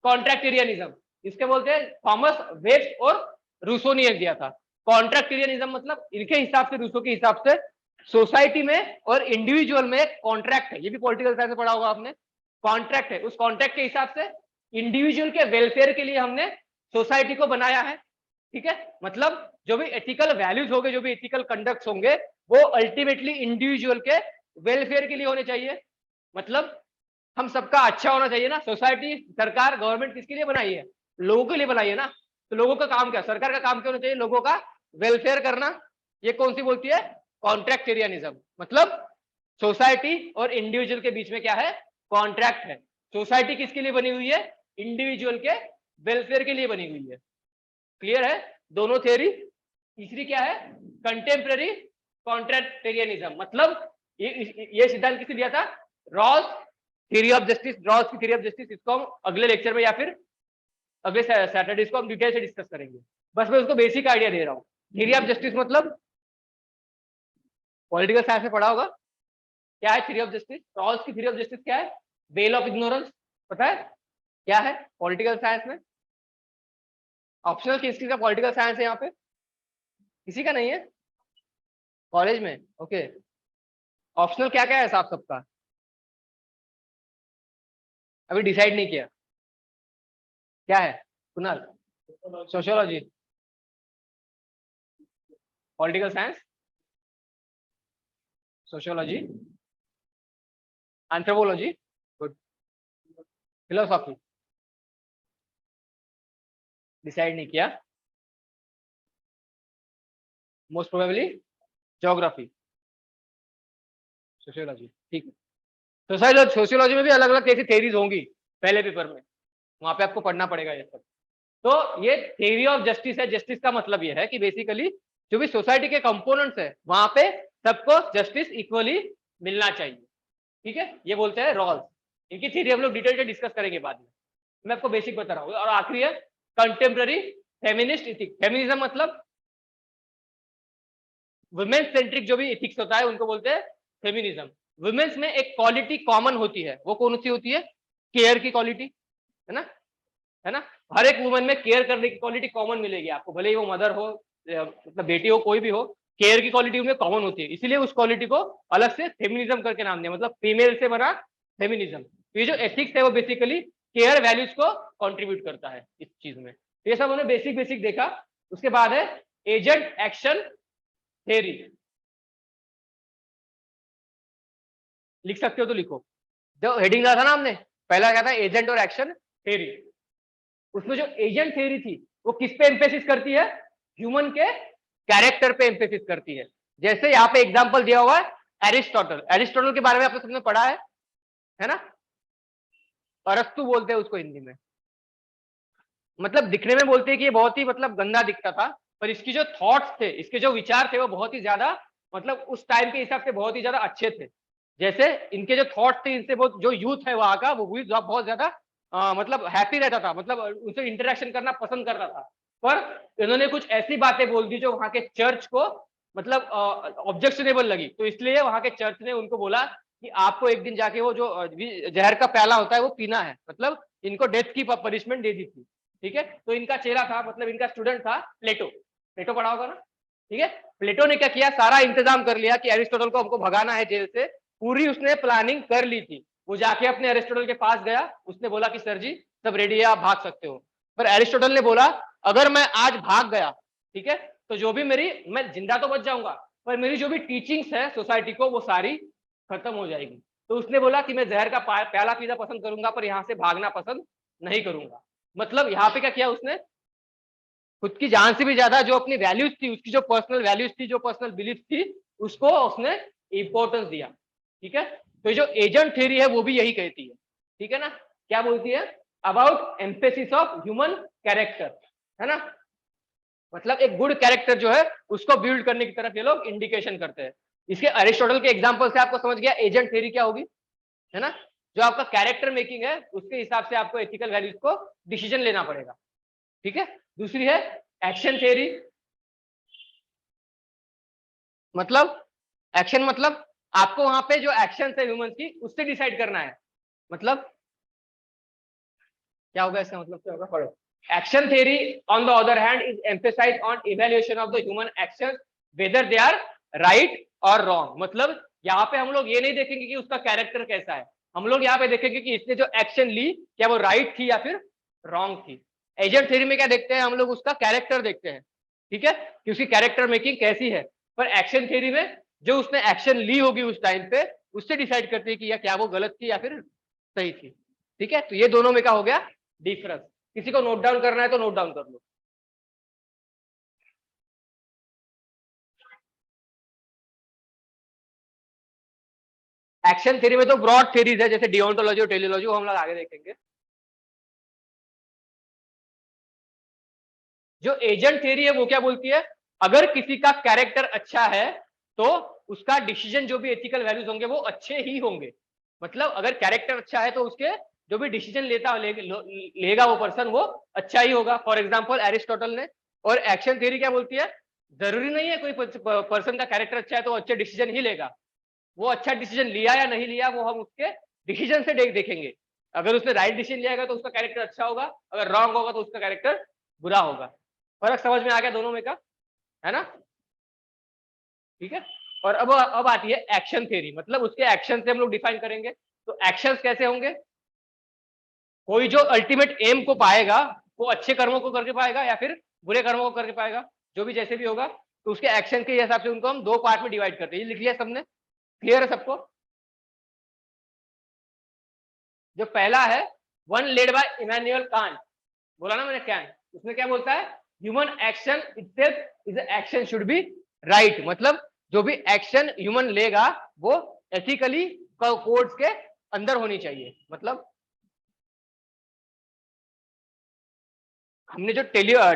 कॉन्ट्रैक्टेरियनिज्म, इसके बोलते हैं थॉमस वेब्स और रूसो ने दिया था। कॉन्ट्रैक्टेरियनिज्म मतलब इनके हिसाब से, रूसो के हिसाब से, सोसाइटी में और इंडिविजुअल में एक कॉन्ट्रैक्ट है, ये भी पॉलिटिकल साइंस में पढ़ा होगा आपने, कॉन्ट्रैक्ट है। उस कॉन्ट्रैक्ट के हिसाब से इंडिविजुअल के वेलफेयर के लिए हमने सोसाइटी को बनाया है। ठीक है, मतलब जो भी एथिकल वैल्यूज होंगे, जो भी एथिकल कंडक्ट होंगे, वो अल्टीमेटली इंडिविजुअल के वेलफेयर के लिए होने चाहिए। मतलब हम सबका अच्छा होना चाहिए ना, सोसाइटी, सरकार, गवर्नमेंट किसके लिए बनाई है, लोगों के लिए बनाई है ना। तो लोगों का काम क्या, सरकार का काम क्या होना चाहिए, लोगों का वेलफेयर करना। ये कौन सी बोलती है, कॉन्ट्रैक्टेरियनिज्म। मतलब सोसाइटी और इंडिविजुअल के बीच में क्या है, कॉन्ट्रैक्ट है। सोसाइटी किसके लिए बनी हुई है, इंडिविजुअल के वेलफेयर के लिए बनी हुई है। क्लियर है दोनों थ्योरी। तीसरी क्या है, कंटेम्प्रेरी कॉन्ट्रैक्टेरियनिज्म। मतलब ये सिद्धांत किसने दिया था, Ross theory of justice, Ross की थ्योरी ऑफ जस्टिस। इसको हम अगले लेक्चर में या फिर अगले सैटरडे इसको हम डिटेल से डिस्कस करेंगे। बस मैं उसको बेसिक आइडिया दे रहा हूँ। थ्योरी ऑफ जस्टिस मतलब पॉलिटिकल साइंस में पढ़ा होगा, क्या है थ्योरी ऑफ जस्टिस, रॉस की थ्योरी ऑफ जस्टिस क्या है, बेल ऑफ इग्नोरेंस, पता है क्या है पॉलिटिकल साइंस में। ऑप्शनल किसकी का पॉलिटिकल साइंस है यहाँ पे, किसी का नहीं है कॉलेज में, ओके। ऑप्शनल क्या क्या है साहब सबका, अभी डिसाइड नहीं किया, क्या है Kunal, sociology, political science, sociology, anthropology, good, philosophy, decide नहीं किया, मोस्ट प्रोबेबली ज्योग्राफी, सोशियोलॉजी, ठीक है। सोशियोलॉजी में भी अलग अलग कैसी थेरीज होंगी पहले पेपर में, वहां पे आपको पढ़ना पड़ेगा ये सब। तो ये थ्योरी ऑफ जस्टिस है। जस्टिस का मतलब ये है कि बेसिकली जो भी सोसाइटी के कंपोनेंट्स है वहां पे सबको जस्टिस इक्वली मिलना चाहिए। ठीक है, ये बोलते हैं रॉल्स। इनकी थ्योरी हम लोग डिटेल से डिस्कस करेंगे बाद में, मैं आपको बेसिक बता रहा हूँ। और आखिरी है कंटेम्प्रेरी फेमिनिस्ट इथिक्स। फेमिनिज्म मतलब वुमेन सेंट्रिक जो भी इथिक्स होता है उनको बोलते हैं फेमिनिज्म। वुमेन्स में एक क्वालिटी कॉमन होती है, वो कौन सी होती है, केयर की क्वालिटी, है ना, है ना। हर एक वुमेन में केयर करने की क्वालिटी कॉमन मिलेगी आपको, भले ही वो मदर हो, मतलब बेटी हो, कोई भी हो, केयर की क्वालिटी उनमें कॉमन होती है, इसीलिए उस क्वालिटी को अलग से फेमिनिज्म करके नाम दिया, मतलब फीमेल से बना फेमिनिज्म। ये जो एथिक्स है वो बेसिकली केयर वैल्यूज को कंट्रीब्यूट करता है इस चीज में। ये सब उन्होंने बेसिक बेसिक देखा। उसके बाद है एजेंट एक्शन थ्योरी, लिख सकते हो तो लिखो। जो हेडिंग डाला था ना हमने, पहला क्या था, एजेंट और एक्शन थ्योरी। उसमें जो एजेंट थ्योरी थी वो किस पे एम्फेसिस करती है? ह्यूमन के कैरेक्टर पे एम्फेसिस करती है। जैसे यहाँ पे एग्जांपल दिया हुआ है एरिस्टोटल। एरिस्टोटल के बारे में आपने सबने पढ़ा है ना? अरस्तु बोलते हैं उसको हिंदी में। मतलब दिखने में बोलते हैं कि ये बहुत ही मतलब गंदा दिखता था, पर इसकी जो थॉट्स थे, इसके जो विचार थे वो बहुत ही ज्यादा मतलब उस टाइम के हिसाब से बहुत ही ज्यादा अच्छे थे। जैसे इनके जो थॉट्स थे, इनसे बहुत जो यूथ है वहां का, वो भी बहुत ज्यादा मतलब हैप्पी रहता था, मतलब उनसे इंटरेक्शन करना पसंद करता था। पर इन्होंने कुछ ऐसी बातें बोल दी जो वहां के चर्च को मतलब ऑब्जेक्शनेबल लगी, तो इसलिए वहां के चर्च ने उनको बोला कि आपको एक दिन जाके वो जो जहर का प्याला होता है वो पीना है। मतलब इनको डेथ की पनिशमेंट दे दी थी। ठीक है, तो इनका चेला था, मतलब इनका स्टूडेंट था प्लेटो। प्लेटो पढ़ा होगा ना? ठीक है, प्लेटो ने क्या किया, सारा इंतजाम कर लिया कि एरिस्टोटल को हमको भगाना है जेल से। पूरी उसने प्लानिंग कर ली थी। वो जाके अपने एरिस्टोटल के पास गया, उसने बोला कि सर जी सब रेडी है, आप भाग सकते हो। पर एरिस्टोटल ने बोला अगर मैं आज भाग गया, ठीक है, तो जो भी मेरी, मैं जिंदा तो बच जाऊंगा, पर मेरी जो भी टीचिंग्स है सोसाइटी को वो सारी खत्म हो जाएगी। तो उसने बोला कि मैं जहर का प्याला पीना पसंद करूंगा, पर यहाँ से भागना पसंद नहीं करूंगा। मतलब यहाँ पे क्या किया उसने, खुद की जान से भी ज्यादा जो अपनी वैल्यूज थी, उसकी जो पर्सनल वैल्यूज थी, जो पर्सनल बिलीफ थी, उसको उसने इंपॉर्टेंस दिया। ठीक है, तो जो एजेंट थ्योरी है वो भी यही कहती है। ठीक है ना, क्या बोलती है? About emphasis of human character, है ना? मतलब एक गुड कैरेक्टर जो है उसको बिल्ड करने की तरफ ये लोग इंडिकेशन करते हैं। इसके अरिस्टोटल के एग्जांपल से आपको समझ गया एजेंट थ्योरी क्या होगी, है ना? जो आपका कैरेक्टर मेकिंग है उसके हिसाब से आपको एथिकल वैल्यूज को डिसीजन लेना पड़ेगा। ठीक है, दूसरी है एक्शन थ्योरी। मतलब एक्शन मतलब आपको वहां पे जो एक्शन है ह्यूमंस की उससे डिसाइड करना है। मतलब क्या होगा इसका मतलब, क्या होगा पढ़ो। Action theory on the other hand is emphasise on evaluation of the human action whether they are right और रॉन्ग। मतलब यहाँ पे हम लोग ये नहीं देखेंगे कि उसका कैरेक्टर कैसा है, हम लोग यहाँ पे देखेंगे कि इसने जो एक्शन ली क्या वो राइट थी या फिर रॉन्ग थी। एजेंट थ्योरी में क्या देखते हैं हम लोग, उसका कैरेक्टर देखते हैं। ठीक है, कि उसकी कैरेक्टर मेकिंग कैसी है। पर एक्शन थ्योरी में जो उसने एक्शन ली होगी उस टाइम पे, उससे डिसाइड करते हैं कि या क्या वो गलत थी या फिर सही थी। ठीक है, तो ये दोनों में क्या हो गया डिफरेंस। किसी को नोट डाउन करना है तो नोट डाउन कर लो। एक्शन थ्योरी में तो ब्रॉड थ्योरीज है, जैसे डिओन्टोलॉजी और टेलियोलॉजी, वो हम लोग आगे देखेंगे। जो एजेंट थ्योरी है वो क्या बोलती है, अगर किसी का कैरेक्टर अच्छा है तो उसका डिसीजन जो भी एथिकल वैल्यूज होंगे वो अच्छे ही होंगे। मतलब अगर कैरेक्टर अच्छा है तो उसके जो भी डिसीजन लेगा वो पर्सन वो अच्छा ही होगा। फॉर एग्जाम्पल एरिस्टोटल ने। और एक्शन थ्योरी क्या बोलती है, जरूरी नहीं है कोई पर्सन का कैरेक्टर अच्छा है तो अच्छे डिसीजन ही लेगा। वो अच्छा डिसीजन लिया या नहीं लिया वो हम उसके डिसीजन से देखेंगे। अगर उसने राइट डिसीजन लिया तो उसका कैरेक्टर अच्छा होगा, अगर रॉन्ग होगा तो उसका कैरेक्टर बुरा होगा। फर्क समझ में आ गया दोनों में का, है ना? ठीक है, और अब आती है एक्शन थ्योरी। मतलब उसके एक्शन से हम लोग डिफाइन करेंगे। तो एक्शंस कैसे होंगे, कोई जो अल्टीमेट एम को पाएगा वो अच्छे कर्मों को करके पाएगा या फिर बुरे कर्मों को करके पाएगा, जो भी जैसे भी होगा। तो उसके एक्शन के हिसाब से उनको हम दो पार्ट में डिवाइड करते हैं। ये लिख लिया सबने? क्लियर है सबको? जो पहला है one led by Immanuel Kant, बोला ना मैंने कैंट, उसमें क्या बोलता है, human action itself is action should be right. मतलब जो भी एक्शन ह्यूमन लेगा वो एथिकली कोड्स के अंदर होनी चाहिए। मतलब हमने जो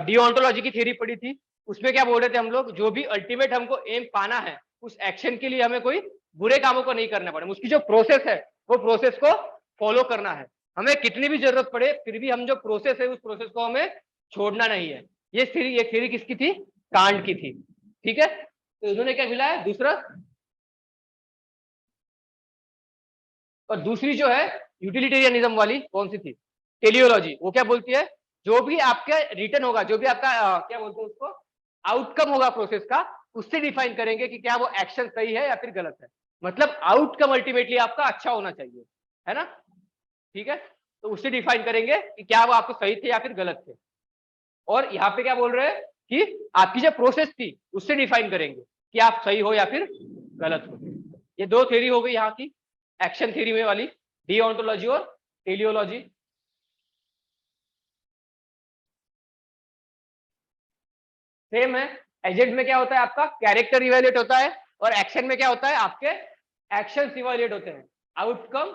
डिओन्टोलॉजी की थ्योरी पढ़ी थी उसमें क्या बोल रहे थे हम लोग, जो भी अल्टीमेट हमको एम पाना है उस एक्शन के लिए हमें कोई बुरे कामों को नहीं करना पड़े, उसकी जो प्रोसेस है वो प्रोसेस को फॉलो करना है। हमें कितनी भी जरूरत पड़े फिर भी हम जो प्रोसेस है उस प्रोसेस को हमें छोड़ना नहीं है। ये थ्योरी किसकी थी, कांट की थी। ठीक है, तो इन्होंने क्या मिला है दूसरा। और दूसरी जो है यूटिलिटेरियनिज्म वाली कौन सी थी, टेलियोलॉजी, वो क्या बोलती है, जो भी आपका रिटर्न होगा, जो भी आपका क्या बोलते हैं उसको, आउटकम होगा प्रोसेस का, उससे डिफाइन करेंगे कि क्या वो एक्शन सही है या फिर गलत है। मतलब आउटकम अल्टीमेटली आपका अच्छा होना चाहिए, है ना? ठीक है, तो उससे डिफाइन करेंगे कि क्या वो आपको सही थे या फिर गलत थे। और यहाँ पे क्या बोल रहे हैं कि आपकी जो प्रोसेस थी उससे डिफाइन करेंगे कि आप सही हो या फिर गलत हो। ये दो थ्योरी हो गई यहाँ की, एक्शन थ्योरी में वाली, डिओन्टोलॉजी और टेलियोलॉजी। सेम है। एजेंट में क्या होता है, आपका कैरेक्टर इवेल्युएट होता है, और एक्शन में क्या होता है, आपके एक्शन इवेल्युएट होते हैं, आउटकम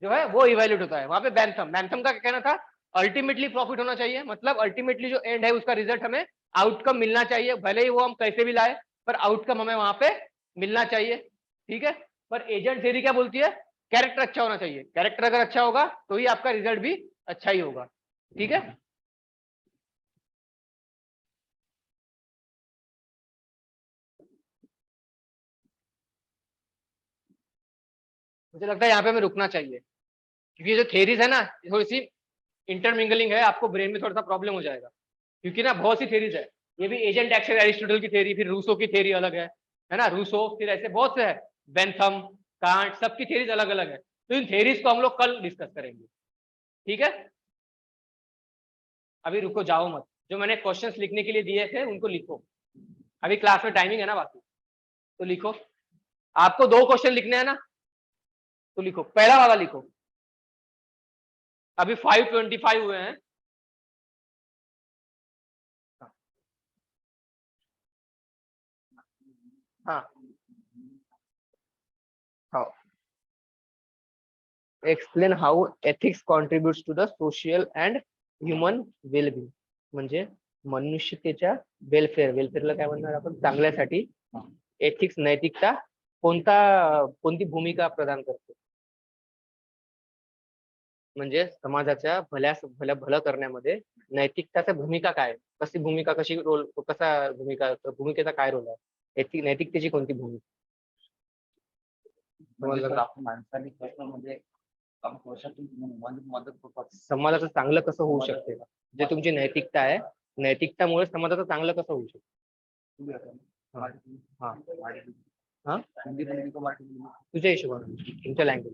जो है वो इवेल्युएट होता है। वहां पे बैंथम का क्या कहना था, अल्टीमेटली प्रॉफिट होना चाहिए, मतलब अल्टीमेटली जो एंड है उसका रिजल्ट हमें आउटकम मिलना चाहिए, भले ही वो हम कैसे भी लाए, पर आउटकम हमें वहां पे मिलना चाहिए, ठीक है। पर एजेंट थ्योरी क्या बोलती है, कैरेक्टर अच्छा होना चाहिए, कैरेक्टर अगर अच्छा होगा तो ही आपका रिजल्ट भी अच्छा ही होगा, ठीक है। मुझे लगता है यहाँ पे हमें रुकना चाहिए, क्योंकि ये जो थेरीज है ना, थोड़ी सी इंटरमिंगलिंग है, आपको ब्रेन में थोड़ा सा प्रॉब्लम हो जाएगा, क्योंकि ना बहुत सी थेरीज है। ये भी एजेंट एक्शन एरिस्टोटल की थेरी, फिर रूसो की थेरी अलग है ना, रूसो, फिर ऐसे बहुत से है, बेंथम, कांट, सबकी थेरीज अलग अलग है। तो इन थेरीज को हम लोग कल डिस्कस करेंगे, ठीक है। अभी रुको, जाओ मत, जो मैंने क्वेश्चंस लिखने के लिए दिए थे उनको लिखो, अभी क्लास में टाइमिंग है ना बाकी, तो लिखो। आपको 2 क्वेश्चन लिखने हैं ना, तो लिखो, पहला वाला लिखो। अभी 5:25 हुए हैं। हाँ हाँ, explain how ethics contributes to the social and human wellbeing, म्हणजे मनुष्यतेच्या वेलफेअरला काय म्हणणार आपण, चांगल्यासाठी एथिक्स, नैतिकता कोणती भूमिका प्रदान करते, म्हणजे समाजाच्या भलं करण्यामध्ये नैतिकताच्या भूमिका काय, भूमिकेचा काय रोल आहे, नैतिकतेची कोणती भूमिका, माणसाने कसं म्हणजे समाजाचं चांगलं कसं होऊ शकते, जे तुमची नैतिकता आहे, नैतिकतामुळे समाजाचं चांगलं कसं होऊ शकते। हा हा, तुझ्या हिशोबाने, तुमच्या लँग्वेज।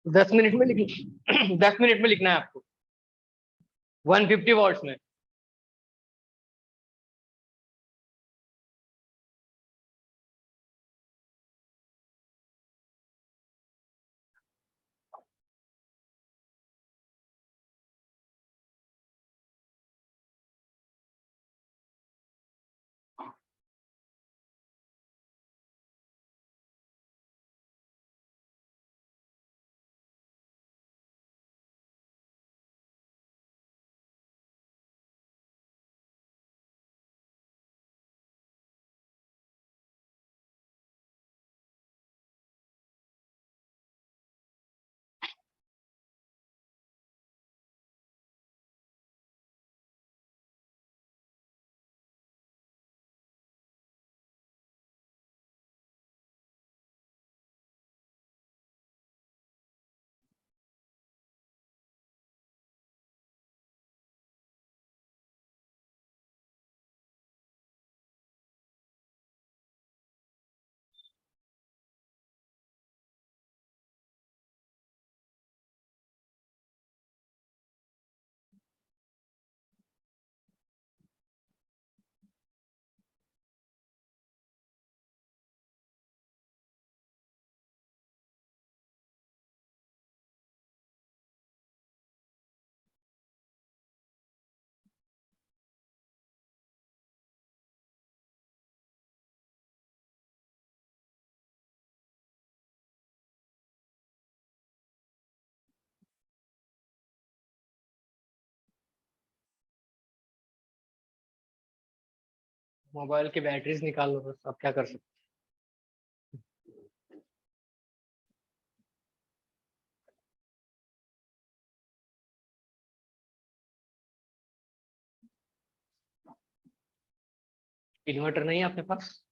10 मिनट में लिख 10 मिनट में लिखना है आपको, 150 वर्ड्स में। मोबाइल की बैटरीज निकाल लो बस, अब क्या कर सकते। इन्वर्टर नहीं है आपके पास?